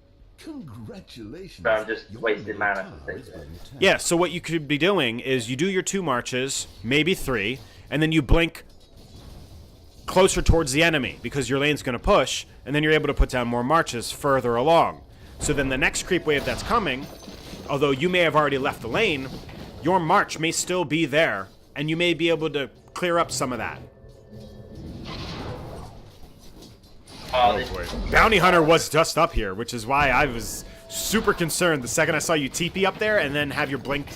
congratulations. So I'm just Your wasting middle mana tower for is this. under attack. Yeah, so what you could be doing is you do your 2 marches, maybe 3, and then you blink closer towards the enemy because your lane's going to push, and then you're able to put down more marches further along. So then the next creep wave that's coming, although you may have already left the lane, your march may still be there, and you may be able to clear up some of that. Oh, this Bounty Hunter was just up here, which is why I was super concerned the second I saw you TP up there and then have your blink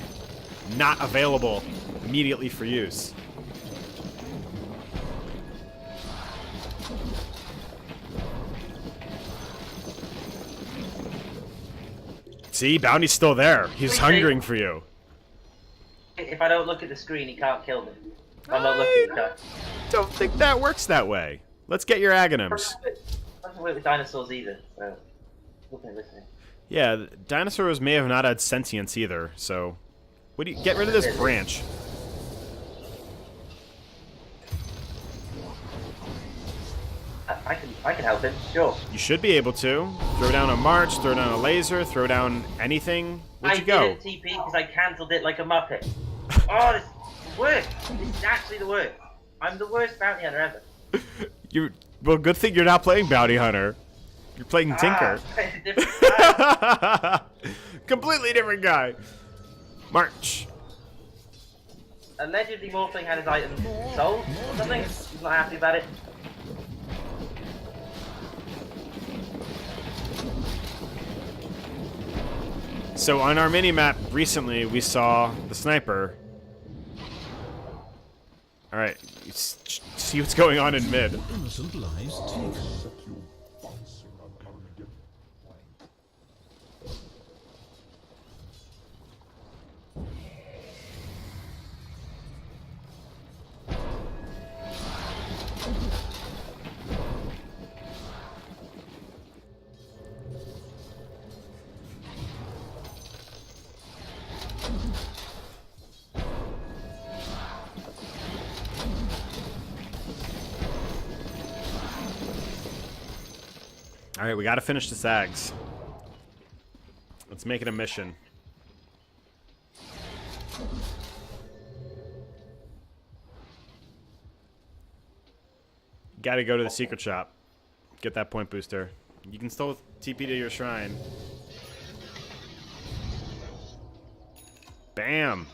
not available immediately for use. See, Bounty's still there. He's hungering for you. If I don't look at the screen, he can't kill me. I'm not looking. I don't think that works that way. Let's get your Aghanims. Doesn't work with dinosaurs either. So, listening. Yeah, dinosaurs may have not had sentience either. So, what do you get rid of this branch? I can help him. Sure. You should be able to. Throw down a march, throw down a laser, throw down anything. Where'd you go? I didn't TP because I cancelled it like a muppet. Oh, this is the worst. This is actually the worst. I'm the worst bounty hunter ever. Well, good thing you're not playing Bounty Hunter. You're playing Tinker. Different guy. Completely different guy. March. Allegedly, Morphling had his item sold or something. He's not happy about it. So on our mini-map recently, we saw the sniper. Alright, see what's going on in mid. Innocent lives taken. Alright, we gotta finish the Sags. Let's make it a mission. Gotta go to the secret shop. Get that point booster. You can still TP to your shrine. Bam!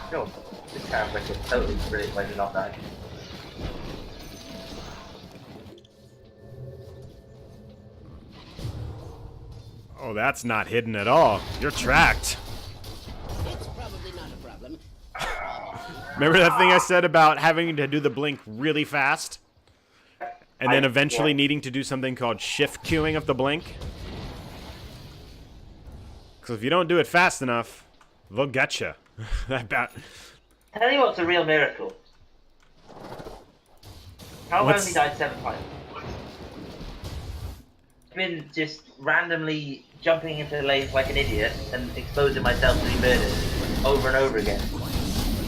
Sure. This sounds like a totally brilliant way to not die. Oh, that's not hidden at all. You're tracked. It's probably not a problem. Remember that thing I said about having to do the blink really fast? And then eventually needing to do something called shift queuing of the blink? Because if you don't do it fast enough, they'll get you. Tell you what's a real miracle. How have I only died 7 times? I've been just randomly jumping into lanes like an idiot and exposing myself to be murdered over and over again.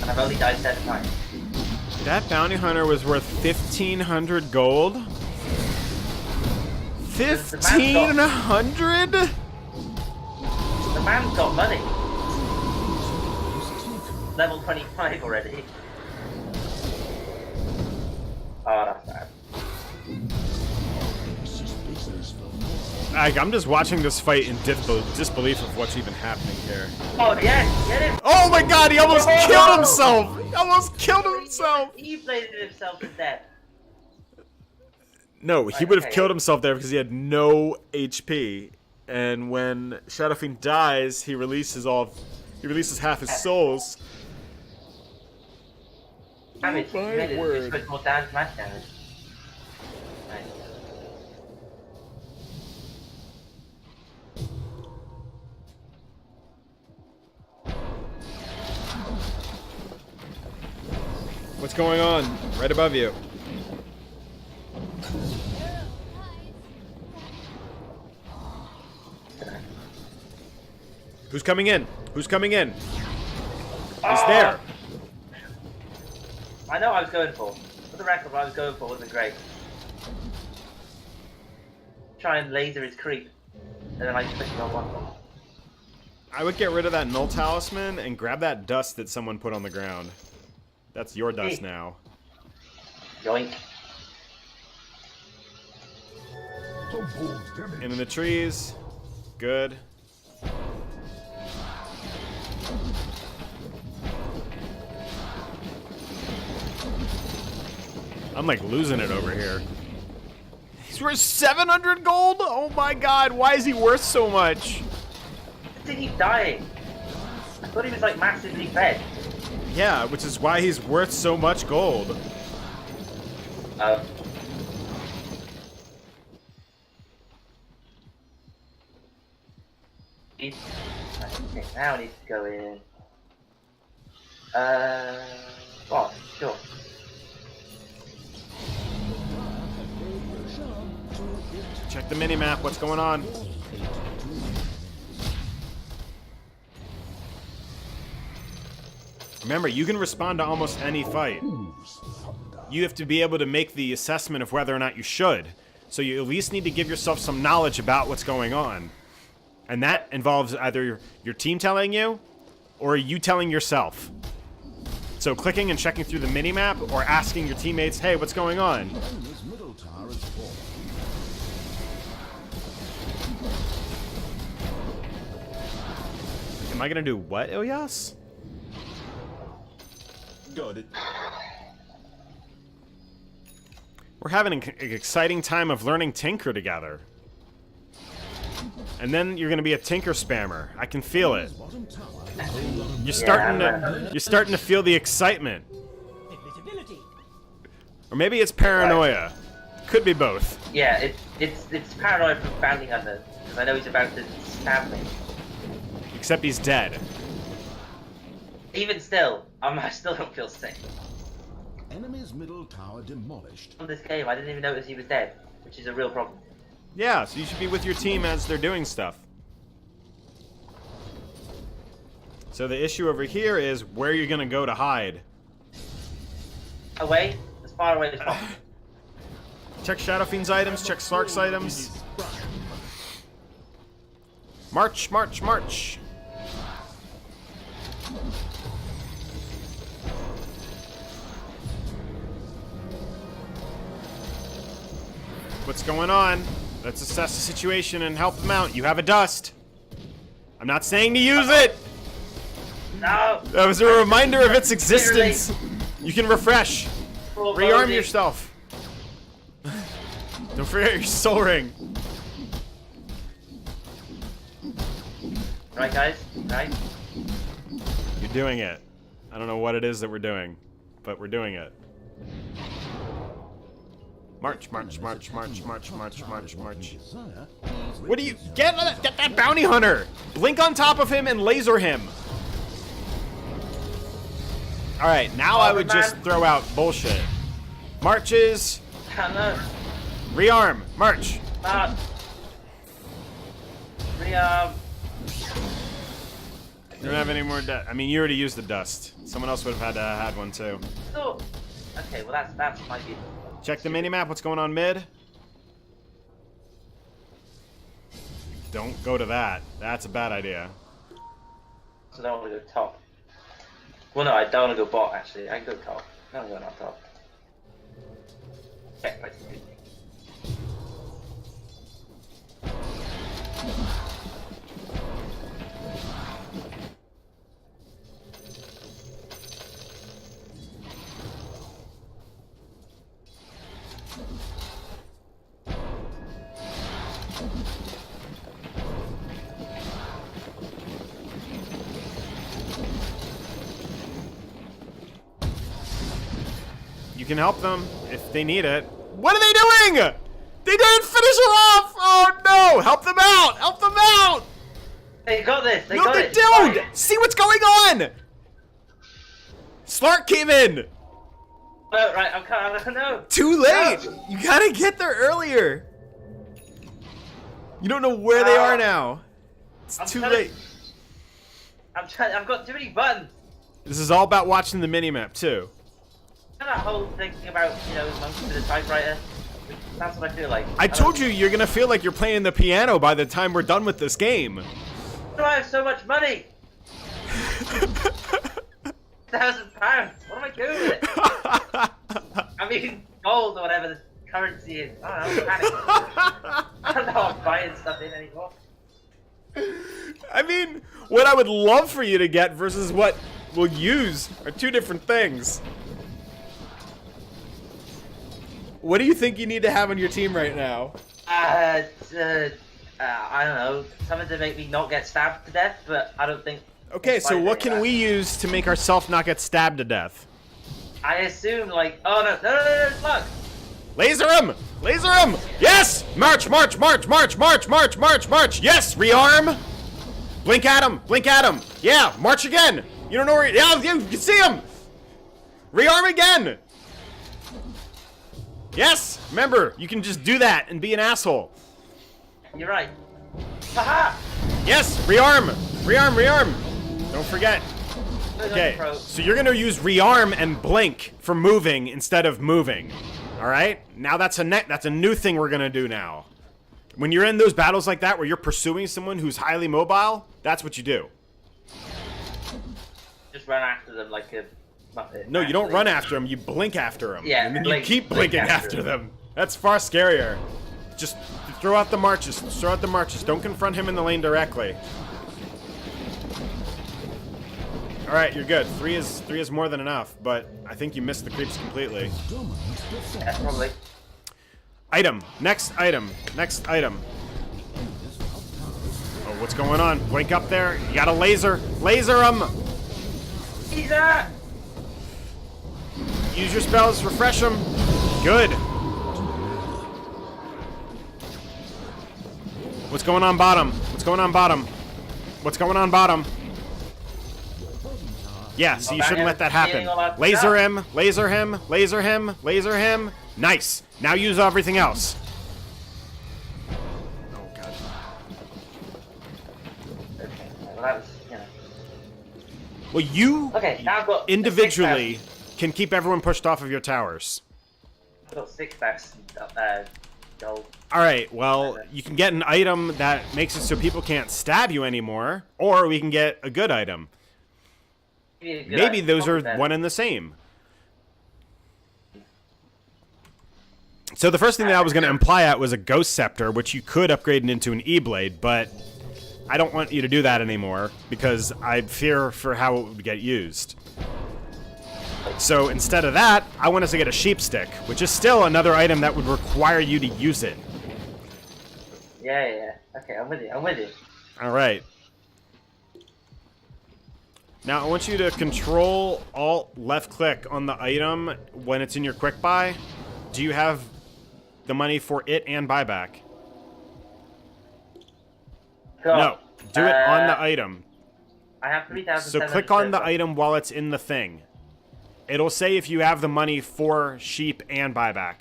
And I've only died 7 times. That bounty hunter was worth 1,500 gold? 1,500? The man's got money. Level 25 already. Oh, that's bad. I'm just watching this fight in disbelief of what's even happening here. Oh, yes, get him! Oh my god, he almost killed himself! He almost killed himself! He bladed himself to death. No, he would have killed himself there because he had no HP. And when Shadow Fiend dies, he releases half his souls. Damage, you made it just more damage, mass damage. Nice. What's going on? Right above you. Who's coming in? Who's coming in? He's there. I know what I was going for. For the record, what I was going for wasn't great. Try and laser his creep. And then I just click it on one. I would get rid of that null talisman and grab that dust that someone put on the ground. That's your dust now. Yoink. And in the trees. Good. I'm like losing it over here. He's worth 700 gold? Oh my god, why is he worth so much? I think he's dying. I thought he was like massively fed. Yeah, which is why he's worth so much gold. Okay, now I need to go in. Oh, sure. Check the mini-map, what's going on? Remember, you can respond to almost any fight. You have to be able to make the assessment of whether or not you should. So you at least need to give yourself some knowledge about what's going on. And that involves either your team telling you, or you telling yourself. So clicking and checking through the minimap, or asking your teammates, hey, what's going on? Enemy's middle tower is falling. Am I gonna do what, Ilyas? Got it. We're having an exciting time of learning Tinker together. And then you're gonna be a Tinker spammer. I can feel it. Bottom tower. You're starting to feel the excitement. Invisibility. Or maybe it's paranoia. Could be both. Yeah, it's paranoid from Bounty Hunter, because I know he's about to stab me. Except he's dead. Even still, I still don't feel safe. Enemy's middle tower demolished. On this game, I didn't even notice he was dead, which is a real problem. Yeah, so you should be with your team as they're doing stuff. So the issue over here is where you're gonna go to hide. Away, as far away as possible. Check Shadow Fiend's items, check Slark's items. March, march, march. What's going on? Let's assess the situation and help them out. You have a dust. I'm not saying to use it. No! That was a reminder of its existence. You can refresh. Rearm yourself. Don't forget your soul ring. Right, guys? Right? You're doing it. I don't know what it is that we're doing, but we're doing it. March, march, march, march, march, march, march, march. What do you... Get that bounty hunter! Blink on top of him and laser him. Alright, now I would just throw out bullshit. Marches. Hello. Rearm. March. March. Rearm. You don't have any more dust. I mean, you already used the dust. Someone else would have had to have one too. Oh. Okay, well that's my view. Check the minimap. What's going on mid? Don't go to that. That's a bad idea. So I don't want to go top. Well, no, I don't want to go bot actually. I can go top. No, I'm going on top. Okay, right. You can help them if they need it. What are they doing? They didn't finish it off! Oh no! Help them out! Help them out! They got this! They No, got they it! don't! Right. See what's going on! Slark came in! No, right, I'm no! Too late! No. You gotta get there earlier! You don't know where they are now. It's too late. I've got too many buttons! This is all about watching the minimap, too. You know that whole thing about, monkey with a typewriter? That's what I feel like. I told you you're gonna feel like you're playing the piano by the time we're done with this game. Why do I have so much money? £1,000. What am I doing with it? I mean, gold or whatever the currency is. I don't know. I'm panicking. I don't know how I'm buying stuff in anymore. I mean, what I would love for you to get versus what we'll use are two different things. What do you think you need to have on your team right now? I don't know, something to make me not get stabbed to death, but I don't think... Okay, so what can we use to make ourselves not get stabbed to death? I assume, like... Oh, no, look! Laser him! Laser him! Yes! March, march, march, march, march, march, march, march! Yes! Rearm! Blink at him! Blink at him! Yeah! March again! You don't know where... Yeah, you can see him! Rearm again! Yes! Remember, you can just do that and be an asshole. You're right. Haha! Yes! Rearm! Rearm, rearm! Don't forget. Okay, Pro. so you're gonna use rearm and blink for moving instead of moving. Alright? Now that's a new thing we're gonna do now. When you're in those battles like that where you're pursuing someone who's highly mobile, that's what you do. Just run after them like a muppet. No, you don't run after them, you blink after them. Yeah, and then blink- you keep blink blinking after them. That's far scarier. Just throw out the marches. Throw out the marches. Don't confront him in the lane directly. Alright, you're good. Three is more than enough, but I think you missed the creeps completely. Yeah, probably. Item. Next item. Next item. Oh, what's going on? Blink up there. You got a laser. Laser him! Caesar! Use your spells. Refresh him. Good. What's going on bottom? What's going on bottom? What's going on bottom? Yeah, so you shouldn't let that happen. Laser him, laser him, laser him, laser him. Nice. Now use everything else. Oh, God. Okay, well that was, you know. Well, you Okay, now I've got individually can keep everyone pushed off of your towers. I've got 6 stacks gold. Alright, well, you can get an item that makes it so people can't stab you anymore, or we can get a good item. Maybe those are one and the same. So the first thing that I was going to imply at was a Ghost Scepter, which you could upgrade into an E-Blade, but I don't want you to do that anymore, because I fear for how it would get used. So instead of that, I want us to get a Sheep Stick, which is still another item that would require you to use it. Yeah. Okay, I'm with you. Alright. Now, I want you to Control Alt left click on the item when it's in your quick buy. Do you have the money for it and buyback? Cool. No. Do it on the item. I have 3,000. So click on the item while it's in the thing. It'll say if you have the money for sheep and buyback.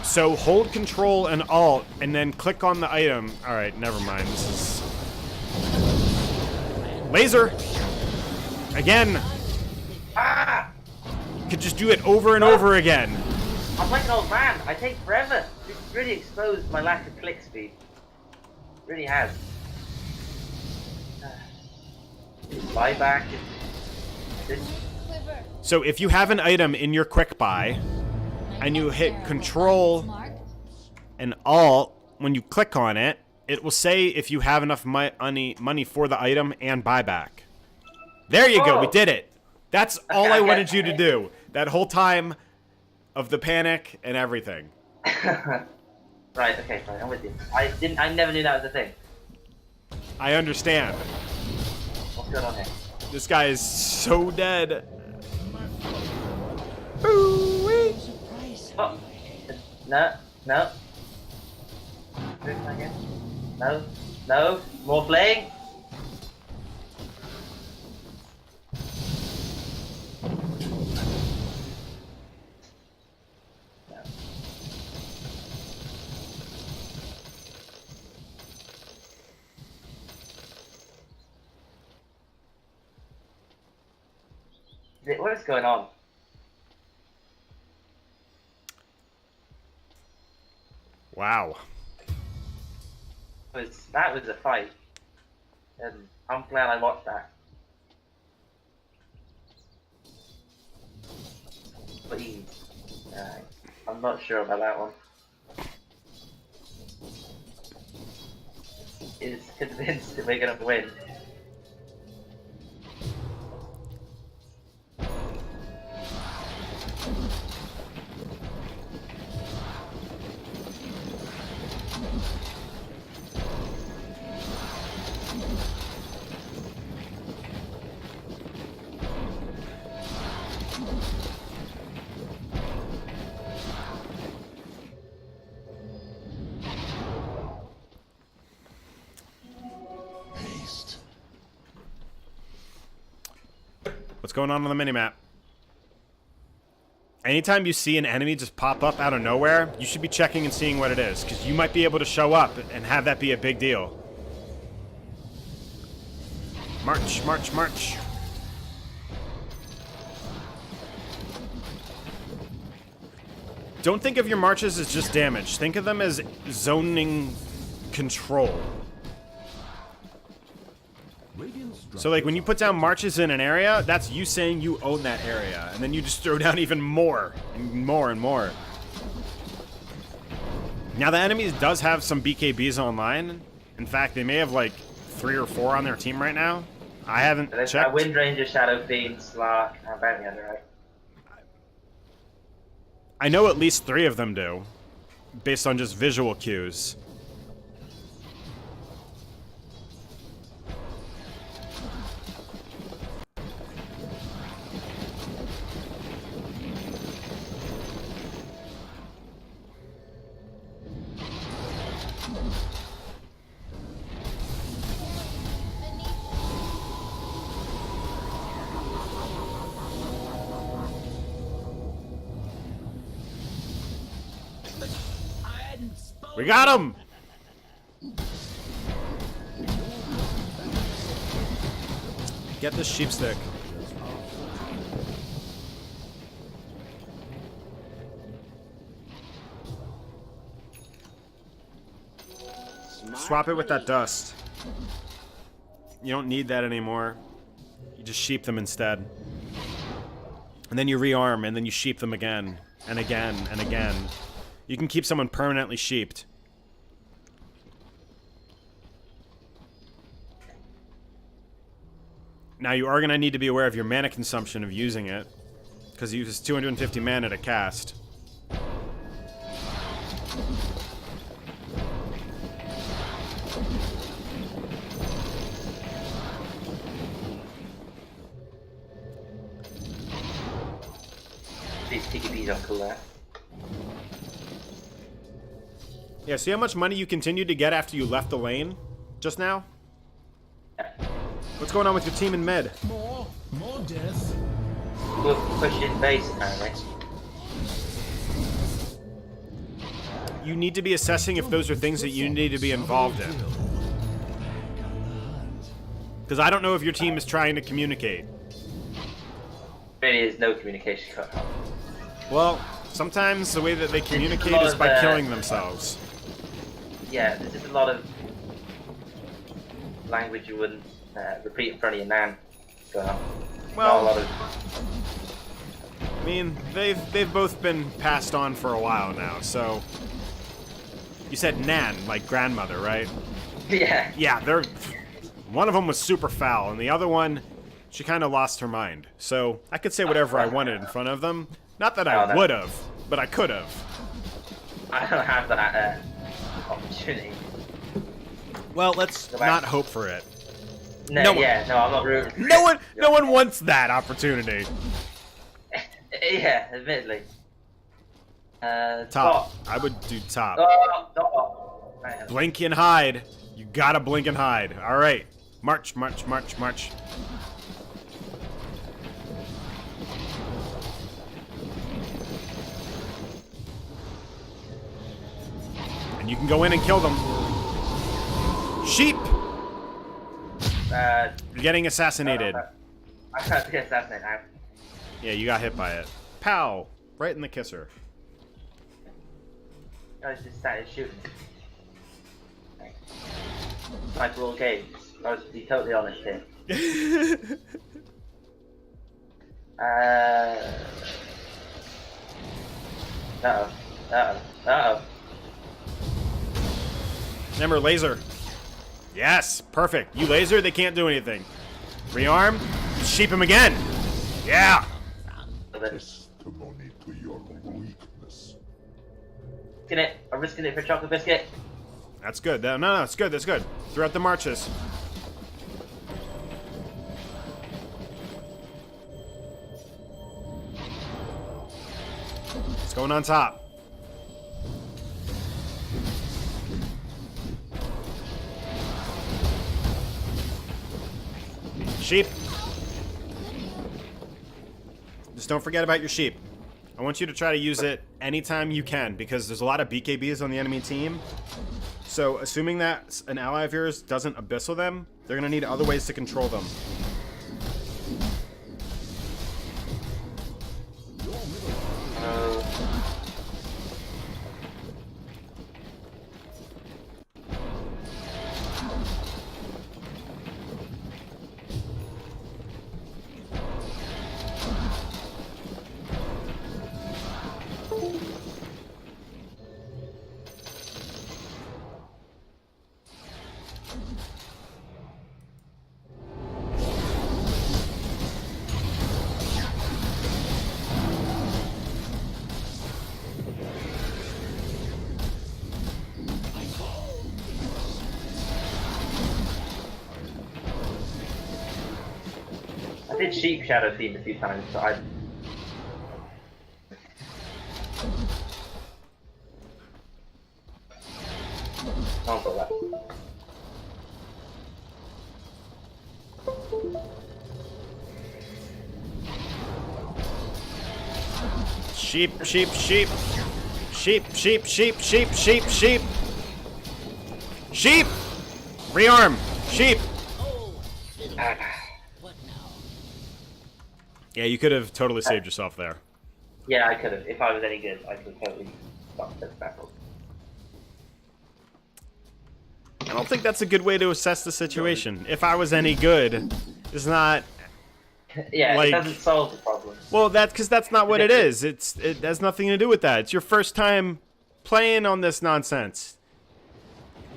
So hold Control and Alt, and then click on the item. Alright, never mind. This is... Laser! Again! Ah! You could just do it over and over again. I'm like an old man. I take forever. This really exposed my lack of click speed. It really has. Buyback. So if you have an item in your quick buy, and you hit Control and Alt, when you click on it, it will say if you have enough money for the item and buyback. There you go, we did it. That's all I wanted you to do. That whole time of the panic and everything. Right, okay, fine, I'm with you. I never knew that was a thing. I understand. What's going on here? This guy is so dead. Ooh-wee. Oh. No. No. More playing. What is going on? Wow. That was a fight. And I'm glad I watched that. Please. I'm not sure about that one. Is convinced that we're gonna win. What's going on the minimap? Anytime you see an enemy just pop up out of nowhere, you should be checking and seeing what it is, because you might be able to show up and have that be a big deal. March, march, march. Don't think of your marches as just damage. Think of them as zoning control. So like when you put down marches in an area, that's you saying you own that area. And then you just throw down even more and more and more. Now the enemies does have some BKBs online. In fact, they may have like 3 or 4 on their team right now. I haven't checked. Wind Ranger, Shadow Fiend, Slark, and Bounty Hunter, right? I know at least 3 of them do, based on just visual cues. We got him! Get the sheep stick. Swap it with that dust. You don't need that anymore. You just sheep them instead. And then you rearm, and then you sheep them again, and again, and again. You can keep someone permanently sheeped. Now you are going to need to be aware of your mana consumption of using it, because it uses 250 mana to cast. These TKBs are cool, that. Yeah, see how much money you continued to get after you left the lane just now? What's going on with your team in mid? More death. We're pushing base, apparently. You need to be assessing if those are things that you need to be involved in. Because I don't know if your team is trying to communicate. Really is no communication cut off. Well, sometimes the way that they communicate is by killing themselves. Yeah, there's just a lot of language you wouldn't repeat in front of your nan going on. Well, Not a lot of... I mean, they've both been passed on for a while now, so... You said nan, like grandmother, right? Yeah. Yeah, they're... One of them was super foul, and the other one, she kind of lost her mind. So, I could say whatever I wanted in front of them. Not that I would have, but I could have. I don't have that opportunity. Well, let's not hope for it. No, I'm not rooting for it. No one wants that opportunity. Yeah, admittedly. Top. I would do top. Oh. Blink and hide. You gotta blink and hide. All right. March, march, march, march. And you can go in and kill them. Sheep! You're getting assassinated. I have to get assassinated now. Yeah, you got hit by it. Pow! Right in the kisser. I was just started shooting. Like all games. I was to be totally honest here. Uh-oh. Remember, laser. Yes, perfect. You laser, they can't do anything. Rearm, sheep him again. Yeah. Testimony to your weakness. I'm risking it for a chocolate biscuit. That's good. No, it's good. That's good. Throughout the marches. It's going on top. Sheep. Just don't forget about your sheep. I want you to try to use it anytime you can, because there's a lot of BKBs on the enemy team. So, assuming that an ally of yours doesn't abyssal them, they're going to need other ways to control them. I did sheep shadow fiend a few times, so I. I'll put that. Sheep, sheep, sheep. Sheep, sheep, sheep, sheep, sheep, sheep. Sheep! Rearm! Sheep! What now? Yeah, you could have totally saved yourself there. Yeah, I could have. If I was any good, I could totally stop this battle. I don't think that's a good way to assess the situation. If I was any good, is not. Yeah, Like- it doesn't solve the problem. Well, that's because that's not what it is. It has nothing to do with that. It's your first time playing on this nonsense.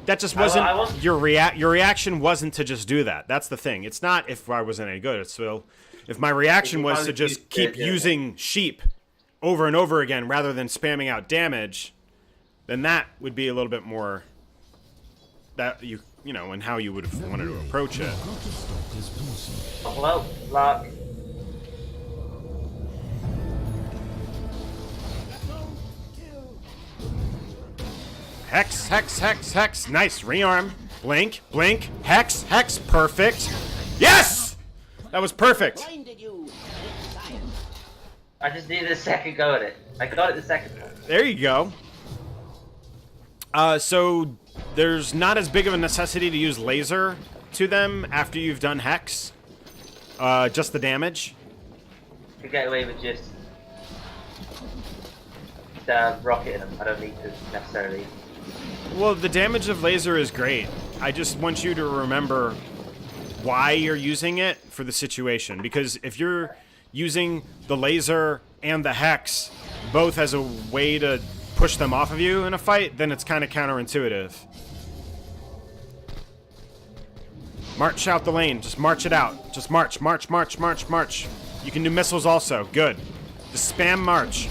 That just wasn't I wasn't- your reaction wasn't to just do that. That's the thing. It's not if I wasn't any good. It's well, if my reaction If was I to was just used to keep it, yeah. using sheep over and over again rather than spamming out damage, then that would be a little bit more that you know, and how you would have wanted to approach it. Got to stop this person. Oh, well, luck. Hex, hex, hex, hex. Nice. Rearm. Blink, blink. Hex, hex. Perfect. Yes! That was perfect. Blinded you with science. I just needed a second go at it. I got it the second time. There you go. So there's not as big of a necessity to use laser to them after you've done hex. Just the damage. I could get away with just rocketing them. I don't need to necessarily. Well, the damage of laser is great. I just want you to remember why you're using it for the situation. Because if you're using the laser and the hex both as a way to push them off of you in a fight, then it's kind of counterintuitive. March out the lane. Just march it out. Just march, march, march, march, march. You can do missiles also. Good. Just spam march.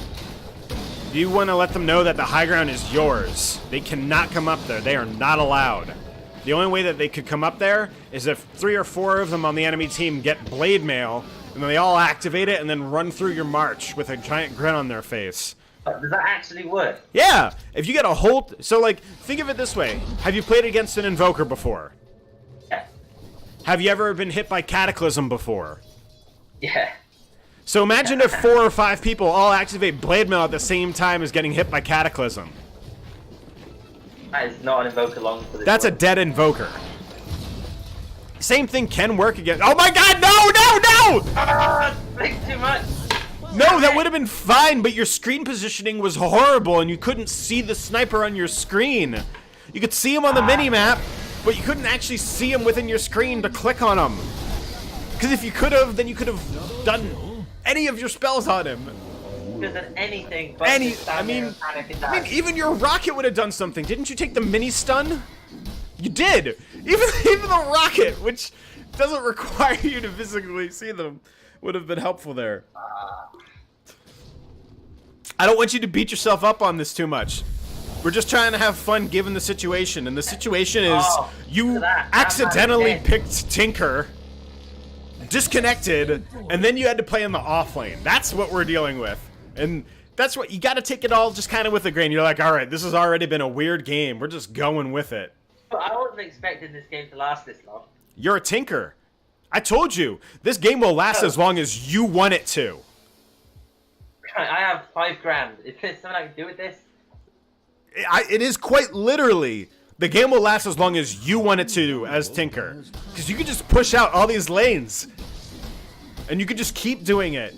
You want to let them know that the high ground is yours. They cannot come up there. They are not allowed. The only way that they could come up there is if 3 or 4 of them on the enemy team get blade mail, and then they all activate it and then run through your march with a giant grin on their face. But does that actually work? Yeah! If you get a hold... So, like, think of it this way. Have you played against an Invoker before? Yeah. Have you ever been hit by Cataclysm before? Yeah. So imagine if 4 or 5 people all activate Blade Mail at the same time as getting hit by Cataclysm. That is not an invoker long for this. That's a one. dead Invoker. Same thing can work against... Oh my god, no, no, no! Ah, think too much. No, that would have been fine, but your screen positioning was horrible and you couldn't see the sniper on your screen. You could see him on the mini-map, but you couldn't actually see him within your screen to click on him. Because if you could have, then you could have done any of your spells on him. Because of anything. But Any, just stand I there mean, and panic and die. even your rocket would have done something. Didn't you take the mini stun? You did. Even the rocket, which doesn't require you to physically see them, would have been helpful there. I don't want you to beat yourself up on this too much. We're just trying to have fun given the situation, and the situation is you accidentally picked Tinker, disconnected, and then you had to play in the off lane. That's what we're dealing with. And that's what you got to take it all just kind of with a grain. You're like, all right, this has already been a weird game. We're just going with it. But I wasn't expecting this game to last this long. You're a Tinker. I told you, this game will last as long as you want it to. I have $5,000. Is there something I can do with this? It is quite literally. The game will last as long as you want it to as Tinker. Because you can just push out all these lanes. And you can just keep doing it.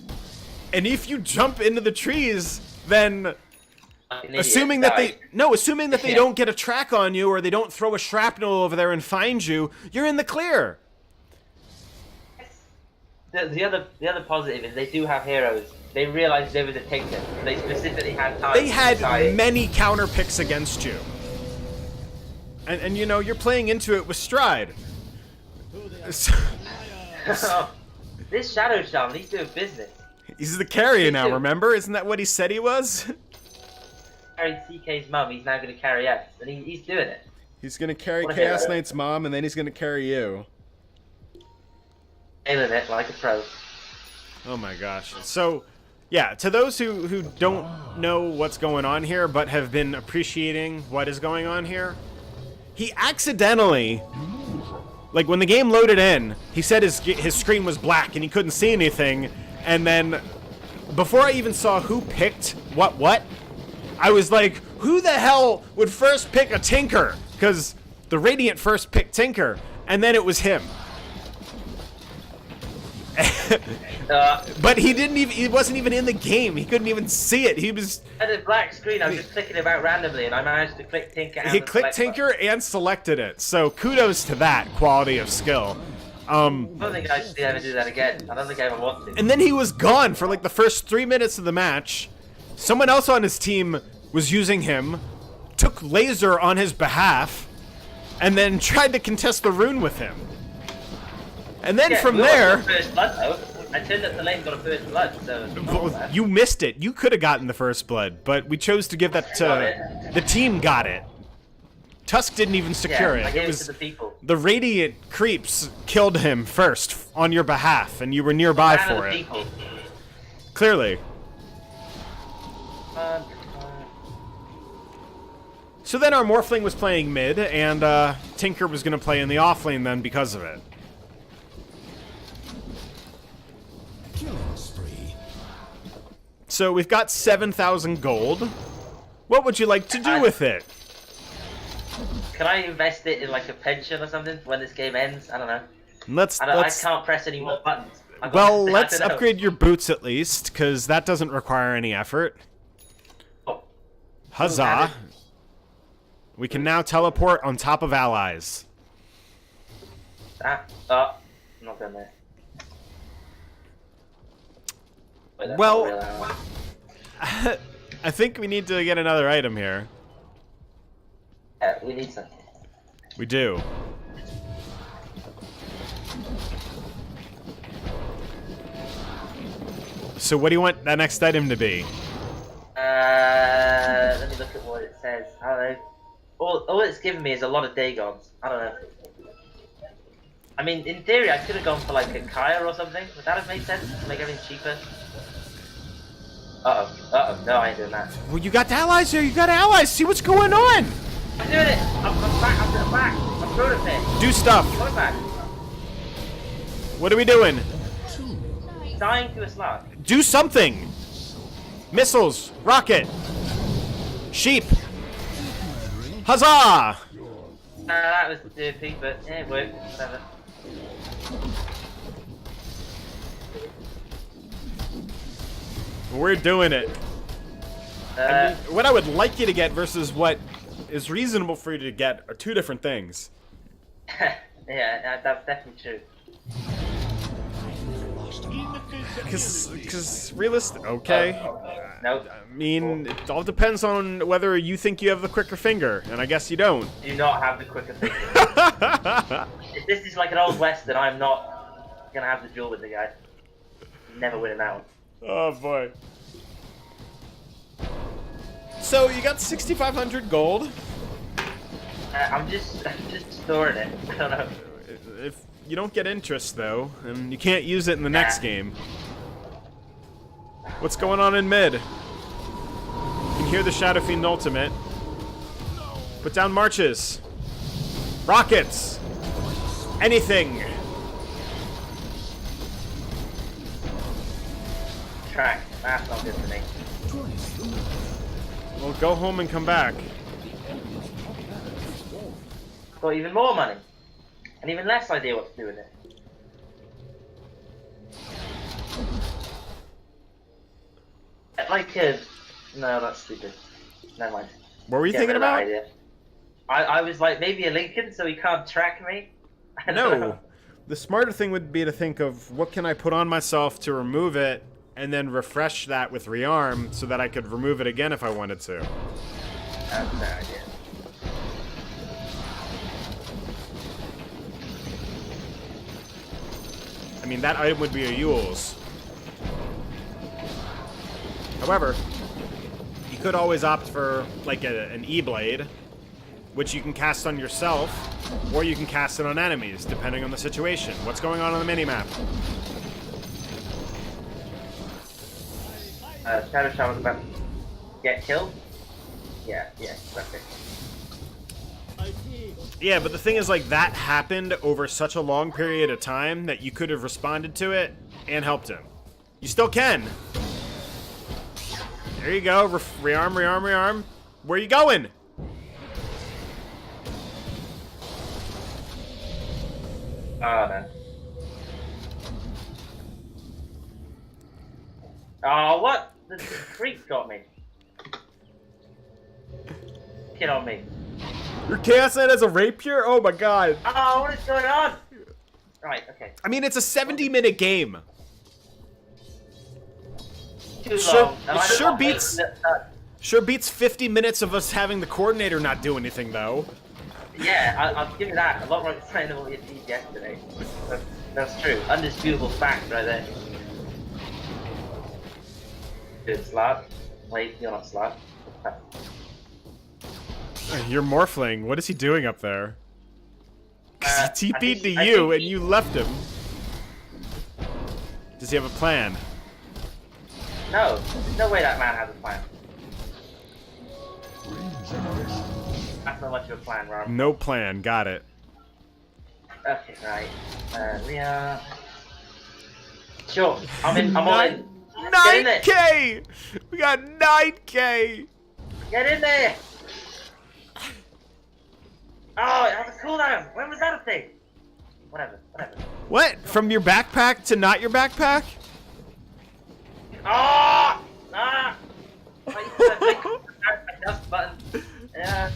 And if you jump into the trees, then assuming that they don't get a track on you or they don't throw a shrapnel over there and find you, you're in the clear. The other positive is they do have heroes. They realized there was a Tinker. They specifically had time. They had many counter picks against you. And you know, you're playing into it with stride. This Shadow Shaman, he's doing business. He's the carrier now, remember? Isn't that what he said he was? Carried CK's mum, he's now going to carry us. And he's doing it. He's going to carry Chaos Knight's mom, and then he's going to carry you. Nailing it like a pro. Oh my gosh. So, yeah, to those who don't know what's going on here, but have been appreciating what is going on here, he accidentally, like when the game loaded in, he said his screen was black and he couldn't see anything, and then before I even saw who picked what, I was like, who the hell would first pick a Tinker? Because the Radiant first picked Tinker, and then it was him. But he wasn't even in the game. He couldn't even see it. He was at a black screen. I was just clicking about randomly, and I managed to click Tinker. He clicked Tinker and selected it. So kudos to that quality of skill. I don't think I should ever do that again. I don't think I ever want to. And then he was gone for like the first 3 minutes of the match. Someone else on his team was using him, took laser on his behalf, and then tried to contest the rune with him. And then from there, first blood, though. I turned up the lane and got a first blood, so... Well, you missed it. You could have gotten the first blood, but we chose to give that to... The team got it. Tusk didn't even secure it. I gave It was to the people. the Radiant creeps killed him first on your behalf, and you were nearby for it. People. Clearly. So then our Morphling was playing mid, and Tinker was going to play in the offlane then because of it. So we've got 7,000 gold. What would you like to do with it? Can I invest it in like a pension or something when this game ends? I don't know. I can't press any more buttons. Well, let's upgrade your boots at least, because that doesn't require any effort. Oh. Huzzah. We can now teleport on top of allies. I'm not going there. Wait, well, I think we need to get another item here. Yeah, we need something. We do. So what do you want that next item to be? Let me look at what it says. I don't know. All it's given me is a lot of Dagons. I don't know. I mean, in theory, I could have gone for like a Kaya or something. Would that have made sense to make everything cheaper? No, I ain't doing that. Well, you got allies here. You got allies. See what's going on. I'm doing it. I'm back. I'm throwing it there. Do stuff. Coming back. What are we doing? Dying to a slug. Do something. Missiles. Rocket. Sheep. Huzzah! That was dirty, but yeah, it worked. Whatever. We're doing it. I mean, what I would like you to get versus what is reasonable for you to get are two different things. Yeah, that's definitely true. Because realistic, okay. Nope. I mean, it all depends on whether you think you have the quicker finger, and I guess you don't. Do not have the quicker finger. If this is like an old west, then I'm not gonna have the duel with the guy. Never winning that one. Oh boy. So you got 6,500 gold. I'm just storing it. I don't know. If you don't get interest though, and you can't use it in the next game. What's going on in mid? You can hear the Shadow Fiend ultimate. Put down marches. Rockets. Anything. Track. That's not good for me. Twice the number. Well, go home and come back. Enemy's top barracks is full. Got even more money. And even less idea what to do with it. Like no, that's stupid. Never mind. What were you Get thinking rid of that about? idea. I was like, maybe a Lincoln so he can't track me? I don't know. No. The smarter thing would be to think of what can I put on myself to remove it, and then refresh that with rearm so that I could remove it again if I wanted to. That's a bad idea. I mean, that item would be a Yule's. However, you could always opt for, like, an E-Blade, which you can cast on yourself, or you can cast it on enemies, depending on the situation. What's going on the minimap? Shadow Shaman's about to get killed? Yeah, that's it. Yeah, but the thing is, like, that happened over such a long period of time that you could have responded to it and helped him. You still can. There you go. Rearm, rearm, rearm. Where are you going? Oh, no. Oh, what? The creep got me. Get on me. Your Chaos Knight has a rapier? Oh my god. Oh, what is going on? Right, okay. I mean, it's a 70-minute game. Too Sure, long. And it I don't sure want beats- to- Sure beats 50 minutes of us having the coordinator not do anything, though. Yeah, I'll give you that. A lot more exciting than what we achieved yesterday. That's true. Undisputable fact right there. Good slot. Wait, you're not slot. You're Morphling. What is he doing up there? 'Cause he I TP'd think- to I you think and you left him. Does he have a plan? No, there's no way that man has a plan. That's not much of a plan, Rob. No plan. Got it. Okay, right. We are. Sure, I'm all in. Get in there. 9K! We got 9K! Get in there! Oh, it has a cooldown. When was that a thing? Whatever. What? From your backpack to not your backpack? Ah! Ah! I used to make a dust button. Yeah.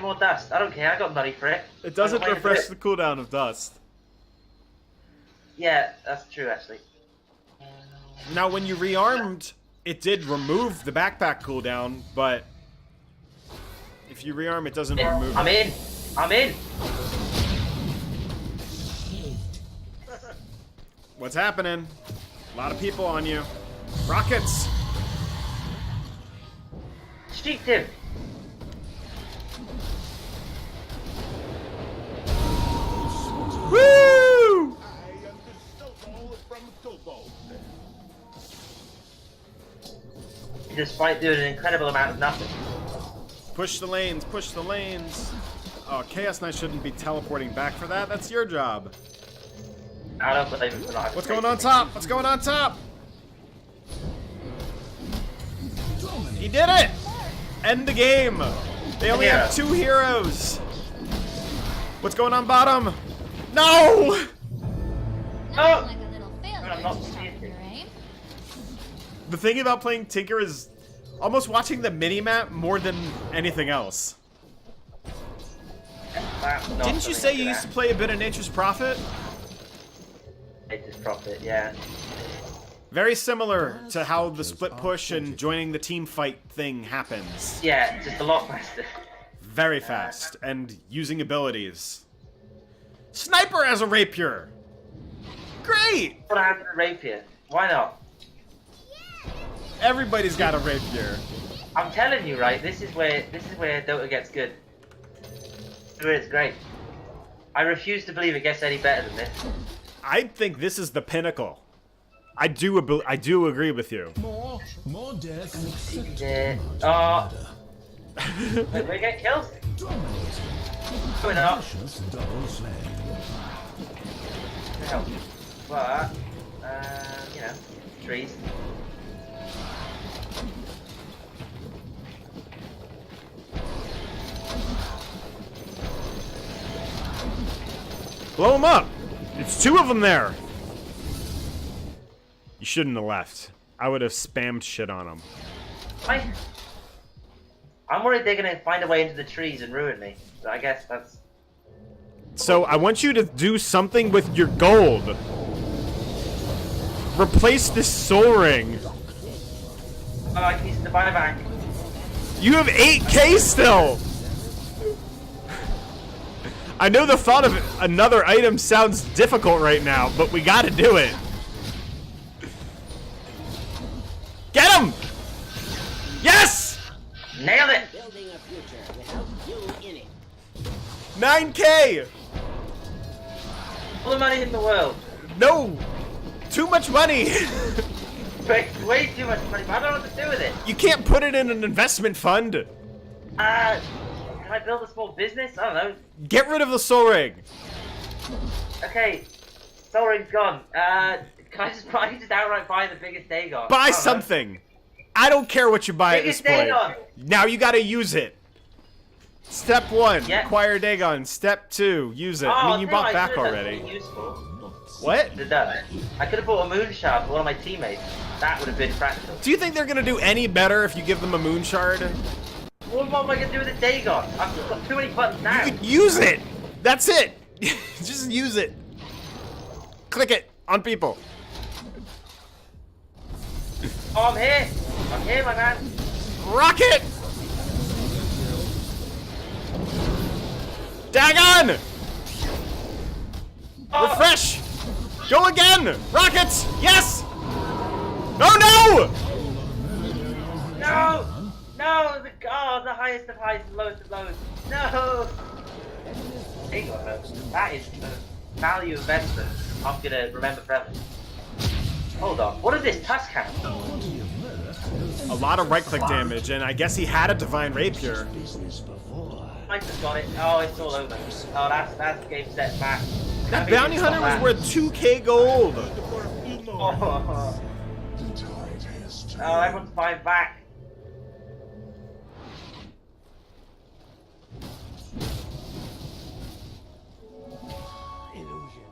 More dust. I don't care. I got money for it. It doesn't I got money refresh for the it. cooldown of dust. Yeah, that's true actually. Now, when you rearmed, it did remove the backpack cooldown, but if you rearm, it doesn't remove I'm it. in. I'm in. What's happening? A lot of people on you. Rockets! Shoot him. Woo! Despite doing an incredible amount of nothing. Push the lanes, push the lanes. Oh, Chaos Knight shouldn't be teleporting back for that. That's your job. I don't believe it. What's going on top? What's going on top? He did it! End the game. They only have 2 heroes. What's going on bottom? No! Oh! Like a little failure I'm not in stupid. chapter, eh? The thing about playing Tinker is almost watching the minimap more than anything else. Didn't you say you used to play a bit of Nature's Prophet? Nature's Prophet, yeah. Very similar to how the split push and joining the team fight thing happens. Yeah, just a lot faster. Very fast, and using abilities. Sniper has a rapier! Great! What happened to Rapier? Why not? Everybody's got a rapier. I'm telling you, right? This is where Dota gets good. This is where it's great. I refuse to believe it gets any better than this. I think this is the pinnacle. I do agree with you. More death and accept Yeah. much Oh. Wait, we get kills? dominating. Going up. Vicious double slam. No. But, you know. trees. Blow them up. It's 2 of them there. You shouldn't have left. I would have spammed shit on them. I'm worried they're gonna find a way into the trees and ruin me. So I guess that's... So I want you to do something with your gold. Replace this soul ring. Oh, I can use it to buy back. You have 8K still. I know the thought of another item sounds difficult right now, but we gotta do it. Get him! Yes! Nailed it! Building a future without you in it. 9K! All the money in the world. No! Too much money! Way too much money, but I don't know what to do with it. You can't put it in an investment fund. Can I build a small business? I don't know. Get rid of the soul ring. Okay, Soul Ring's gone. Can I just outright buy the biggest Dagon? Buy something. I don't care what you buy at this Biggest point. Dagon. Now you gotta use it. Step 1, Yeah. acquire Dagon. Step 2, use it. Oh, I mean, you no, bought I back could've done already. something useful. What? I could have bought a moon shard for one of my teammates. That would have been practical. Do you think they're gonna do any better if you give them a moon shard? What am I going to do with the Dagon? I've got too many buttons now. You could use it. That's it. Just use it. Click it on people. Oh, I'm here. I'm here, my man. Rocket! Dagon! Oh, Refresh! Go again! Rockets! Yes! Oh no! No! No! The highest of highs and lowest of lows. No! Dagon, that is the value investment I'm going to remember forever. Hold on. What is this tusk hand? A lot of right-click damage, and I guess he had a Divine Rapier. I just got it. Oh, it's all over. Oh, that's game set back. That Bounty Hunter was worth 2K gold. Oh, everyone's buying back.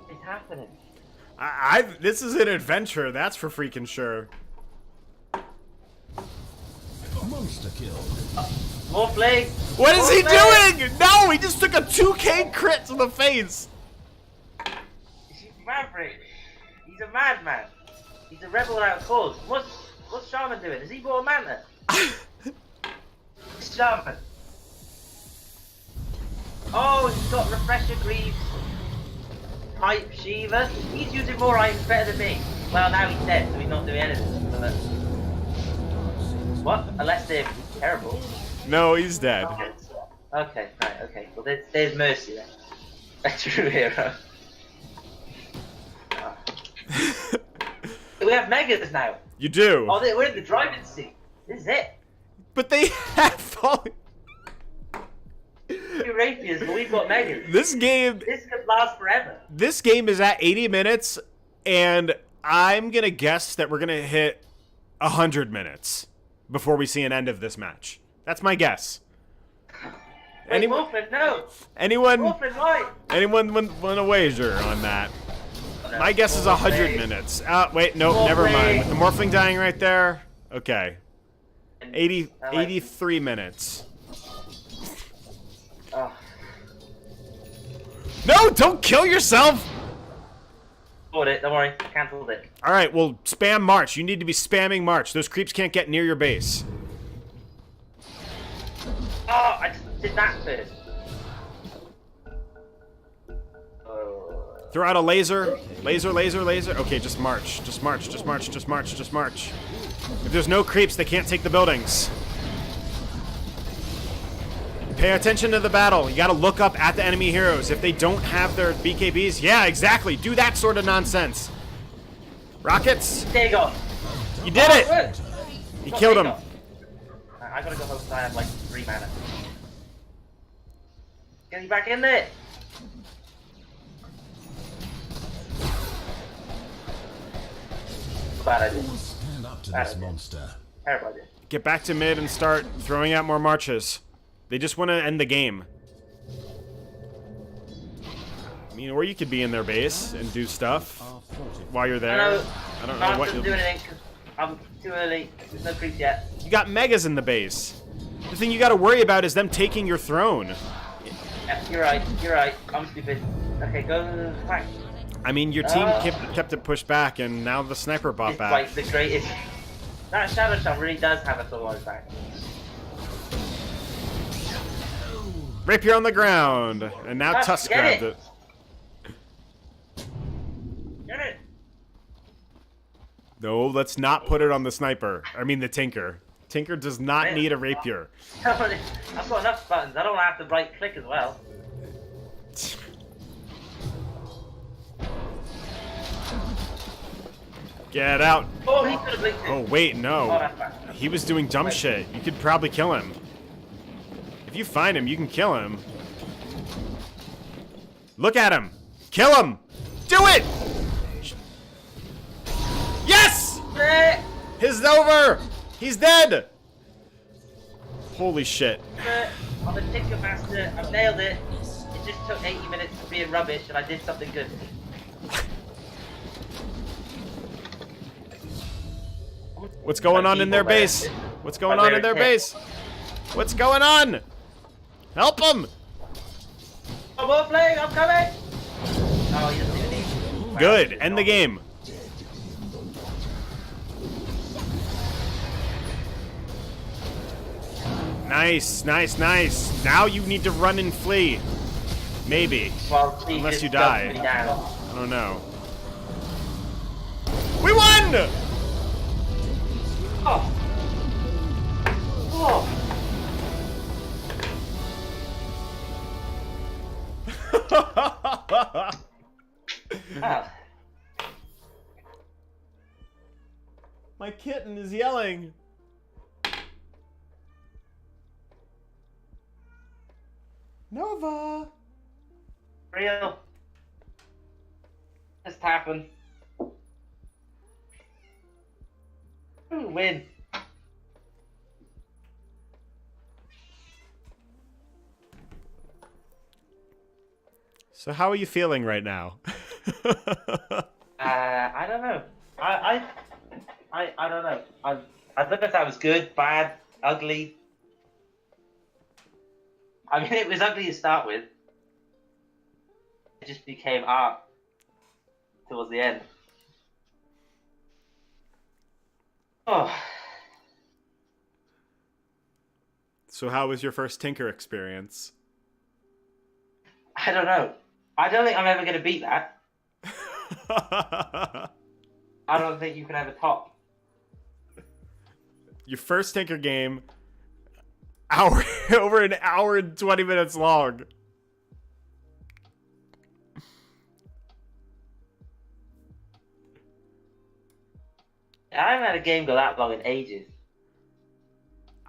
It's happening. This is an adventure, that's for freaking sure. Monster kill. More plague. What is More he plague. doing? No, he just took a 2K crit to the face. He's Maverick. He's a madman. He's a rebel without a cause. What's Shaman doing? Has he bought a manta? Shaman. Oh, he's got Refresher Greaves. Hype Shiva. He's using more items better than me. Well, now he's dead, so he's not doing anything. But... What? Unless they're terrible. No, he's dead. Okay, right, okay. Well, there's Mercy then. A true hero. Oh. We have Megas now. You do. Oh, we're in the driving seat. This is it. But they have all... Two rapiers, but we've got Megas. This game... This could last forever. This game is at 80 minutes, and I'm gonna guess that we're gonna hit 100 minutes before we see an end of this match. That's my guess. Wait, Wolfman, no. Anyone Wolfman, why? want to wager on that? No, My guess is 100 minutes. Wait, no, never mind. With the Morphling dying right there, okay. 83 minutes. Oh. No, don't kill yourself! Bought it, don't worry. I cancelled it. Alright, well, spam March. You need to be spamming March. Those creeps can't get near your base. Oh, I just did that first. Oh. Throw out a laser. Laser. Okay, just march. Just march. If there's no creeps, they can't take the buildings. Pay attention to the battle. You gotta look up at the enemy heroes. If they don't have their BKBs, yeah, exactly. Do that sort of nonsense. Rockets. There you go. You did it. Good. You killed him. I gotta go home because I have like 3 mana. Get you back in there. Bad idea. up to this monster. Terrible idea. Get back to mid and start throwing out more marches. They just want to end the game. I mean, or you could be in their base and do stuff while you're there. I don't know what you'll do. Anything 'cause I'm too early. There's no creeps yet. You got megas in the base. The thing you got to worry about is them taking your throne. Yeah, you're right. You're right. I'm stupid. Okay, go back. I mean, your team kept it pushed back, and now the sniper bought It's back. like the greatest. That Shadow Shot really does have us all on his back. Rapier on the ground, and now Tusk grabbed it. Get it! No, let's not put it on the sniper. I mean, the Tinker. Tinker does not need a rapier. I've got enough buttons. I don't have to right click as well. Get out. Oh, he could have blinked it. Oh, wait, Oh, no. that's bad. He was doing dumb shit. You could probably kill him. If you find him, you can kill him. Look at him. Kill him. Do it. Yes! His over. He's dead. Holy shit. I'm a Tinker Master. I've nailed it. It just took 80 minutes of being rubbish, and I did something good. What's going on in their base? What's going on in their base? What's going on? Help him! I'm playing. I'm coming. Oh, he doesn't even need. Good. End the game. Nice, nice, nice. Now you need to run and flee. Maybe. Well, Unless you just die. jumped me down. I don't know. We won! Oh. Oh. Ah. My kitten is yelling. Nova. Real. Just happened. Ooh, win. So how are you feeling right now? I don't know. I don't know. I don't know if that was good, bad, ugly. I mean, it was ugly to start with. It just became art towards the end. Oh. So how was your first Tinker experience? I don't know. I don't think I'm ever going to beat that. I don't think you can ever top. Your first Tinker game, over an hour and 20 minutes long. I haven't had a game go that long in ages.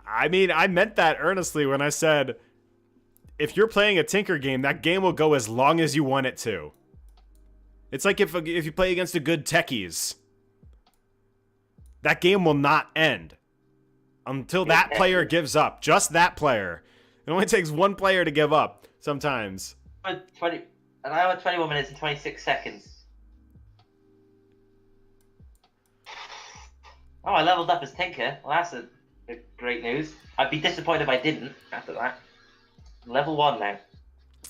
I mean, I meant that earnestly when I said, if you're playing a Tinker game, that game will go as long as you want it to. It's like if you play against a good techies. That game will not end until that player gives up. Just that player. It only takes one player to give up sometimes. 20, an hour, 21 minutes, and 26 seconds. Oh, I leveled up as Tinker. Well, that's a great news. I'd be disappointed if I didn't after that. Level 1 now.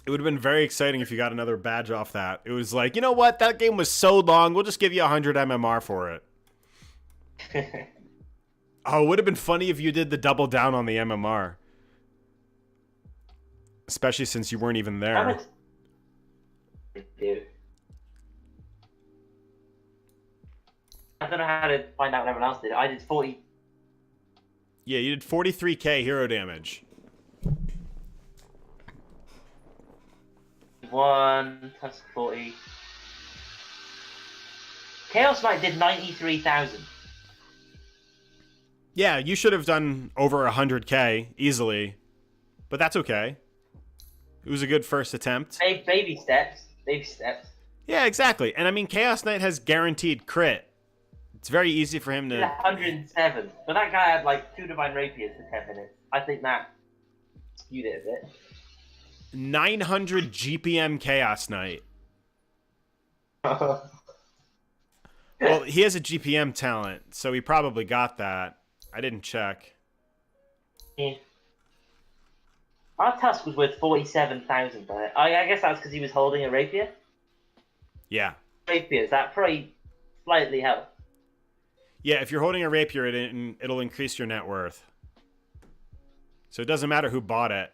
It would have been very exciting if you got another badge off that. It was like, you know what? That game was so long. We'll just give you 100 MMR for it. Oh, it would have been funny if you did the double down on the MMR. Especially since you weren't even there. Dude. I don't know how to find out what everyone else did. I did 40. Yeah, you did 43k hero damage. 1 plus 40. Chaos Knight did 93,000. Yeah, you should have done over 100k easily. But that's okay. It was a good first attempt. Baby steps. Baby steps. Yeah, exactly. And I mean, Chaos Knight has guaranteed crit It's very easy for him He's to. 107. But that guy had like 2 divine rapiers for 10 minutes. I think that skewed it a bit. 900 GPM Chaos Knight. Well, he has a GPM talent, so he probably got that. I didn't check. Yeah. Our tusk was worth 47,000, but I guess that's because he was holding a rapier. Yeah. Rapiers, that probably slightly helped. Yeah, if you're holding a rapier, it'll increase your net worth. So it doesn't matter who bought it.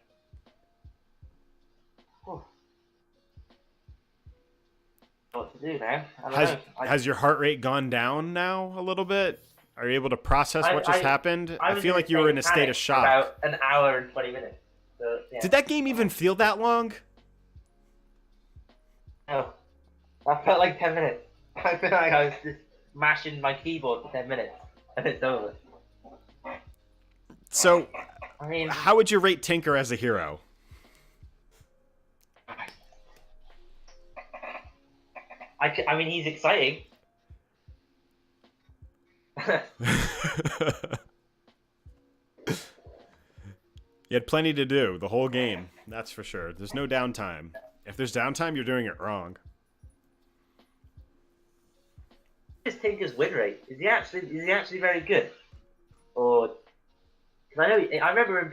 What to do now? I don't know. Has your heart rate gone down now a little bit? Are you able to process what just happened? I feel like you were in a state of shock. About an hour and 20 minutes. So, yeah. Did that game even feel that long? No. That felt like 10 minutes. I feel like I was just mashing my keyboard for 10 minutes. And it's over. So, I mean, how would you rate Tinker as a hero? I mean, he's exciting. You had plenty to do the whole game, that's for sure. There's no downtime. If there's downtime, you're doing it wrong. What is Tinker's win rate? Is he actually very good? Or because I remember him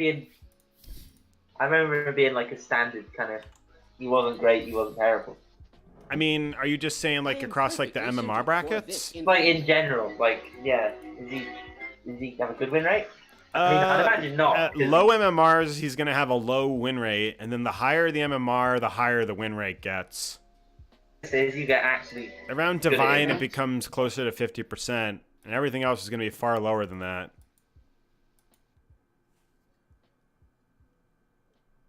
being like a standard kind of. He wasn't great. He wasn't terrible. I mean, are you just saying like across like the MMR brackets? Like in general, like yeah. Does he have a good win rate? I mean, I'd imagine not. At low MMRs, he's going to have a low win rate, and then the higher the MMR, the higher the win rate gets. As you get actually around Divine, it becomes closer to 50%, and everything else is going to be far lower than that.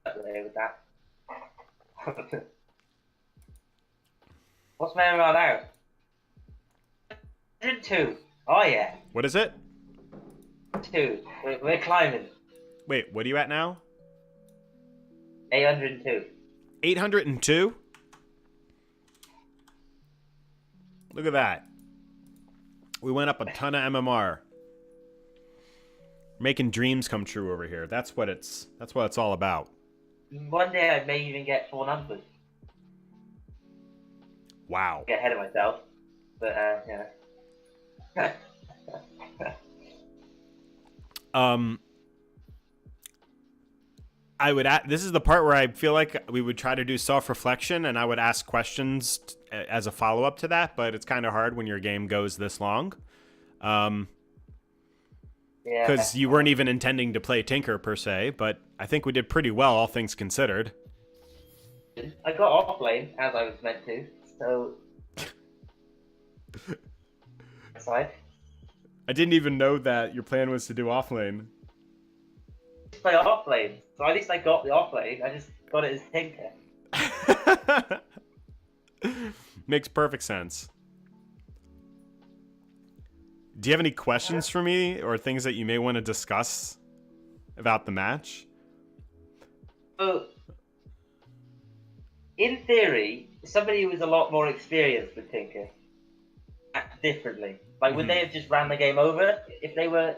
With that. What's my MMR now? 102. Oh yeah. What is it? 2. We're climbing. Wait, what are you at now? 802. 802? Look at that. We went up a ton of MMR. Making dreams come true over here. That's what it's all about. One day I may even get 4 numbers. Wow. Get ahead of myself. But yeah. I would this is the part where I feel like we would try to do self-reflection, and I would ask questions as a follow-up to that, but it's kind of hard when your game goes this long. Because you weren't even intending to play Tinker per se, but I think we did pretty well, all things considered. I got off lane as I was meant to, so. Sorry. I didn't even know that your plan was to do offlane. Play off lane, so at least I got the off lane. I just got it as Tinker. Makes perfect sense. Do you have any questions for me or things that you may want to discuss about the match? So, in theory, somebody who was a lot more experienced with Tinker act differently. Like, would they have just ran the game over if they were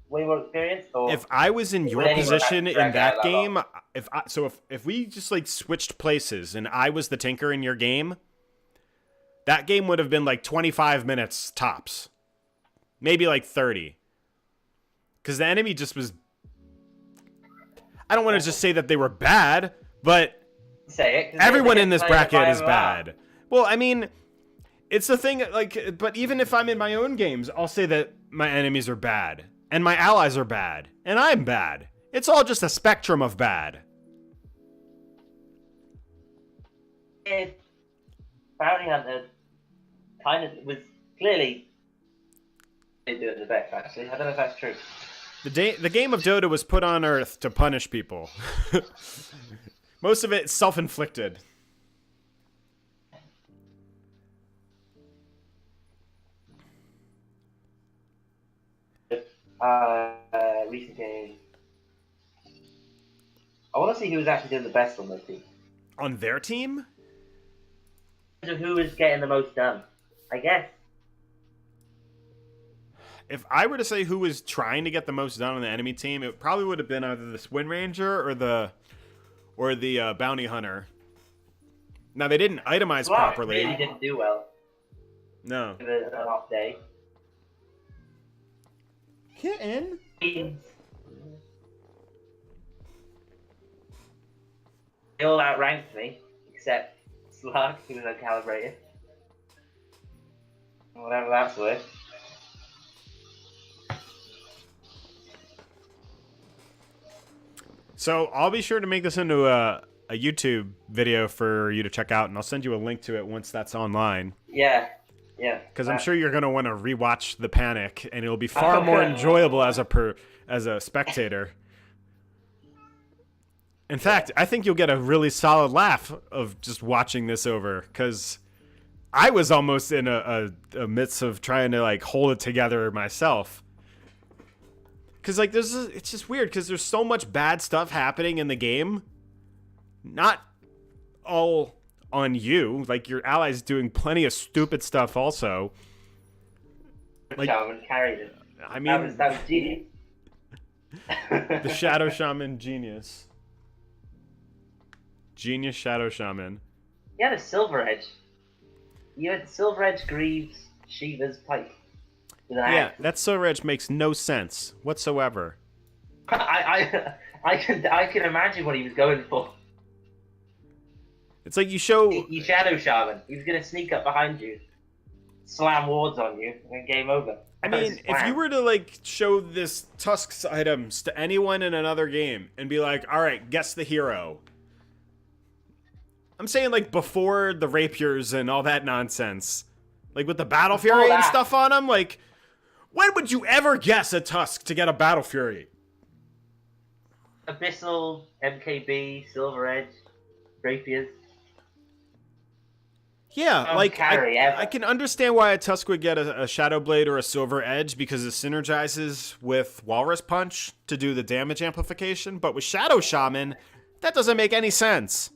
way more experienced? Or if I was in your position in that game, if we just like switched places and I was the Tinker in your game, that game would have been like 25 minutes tops. Maybe like 30. Because the enemy just was... I don't want to just say that they were bad, but say it, everyone in this bracket is bad. Well, I mean, it's the thing, like, but even if I'm in my own games, I'll say that my enemies are bad, and my allies are bad, and I'm bad. It's all just a spectrum of bad. Bounty Hunter kind of was clearly... They do it the best, actually. I don't know if that's true. The game of Dota was put on Earth to punish people. Most of it self-inflicted. Recent game. I want to see who was actually doing the best on their team. On their team? Who was getting the most done? I guess. if I were to say who was trying to get the most done on the enemy team, it probably would have been either the Wind Ranger or the Bounty Hunter. Now, they didn't itemize properly. Really didn't do well. No. It was an off day. Kitten? They all outranked me, except Slug, who was uncalibrated. Whatever that's worth. So I'll be sure to make this into a YouTube video for you to check out, and I'll send you a link to it once that's online. Yeah. Because I'm sure you're going to want to rewatch The Panic, and it'll be far more enjoyable as a spectator. In fact, I think you'll get a really solid laugh of just watching this over, because I was almost in a midst of trying to like hold it together myself. Because like it's just weird, because there's so much bad stuff happening in the game. Not all on you, like your allies doing plenty of stupid stuff also. Like, Shaman carried it. I mean, that was genius. the Shadow Shaman genius. Genius Shadow Shaman. You had a Silver Edge. You had Silver Edge Greaves, Shiva's Pike. Yeah, that Silver Edge makes no sense whatsoever. I can imagine what he was going for. It's like you show... You Shadow Shaman. He was going to sneak up behind you, slam wards on you, and then game over. I mean, if you were to, like, show this Tusk's items to anyone in another game and be like, alright, guess the hero. I'm saying, like, before the rapiers and all that nonsense. Like, with the Battle Fury and stuff on them, like, when would you ever guess a Tusk to get a Battle Fury? Abyssal, MKB, Silver Edge, rapiers. Yeah, like, I can understand why a Tusk would get a Shadow Blade or a Silver Edge because it synergizes with Walrus Punch to do the damage amplification, but with Shadow Shaman, that doesn't make any sense.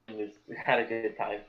We had a good time.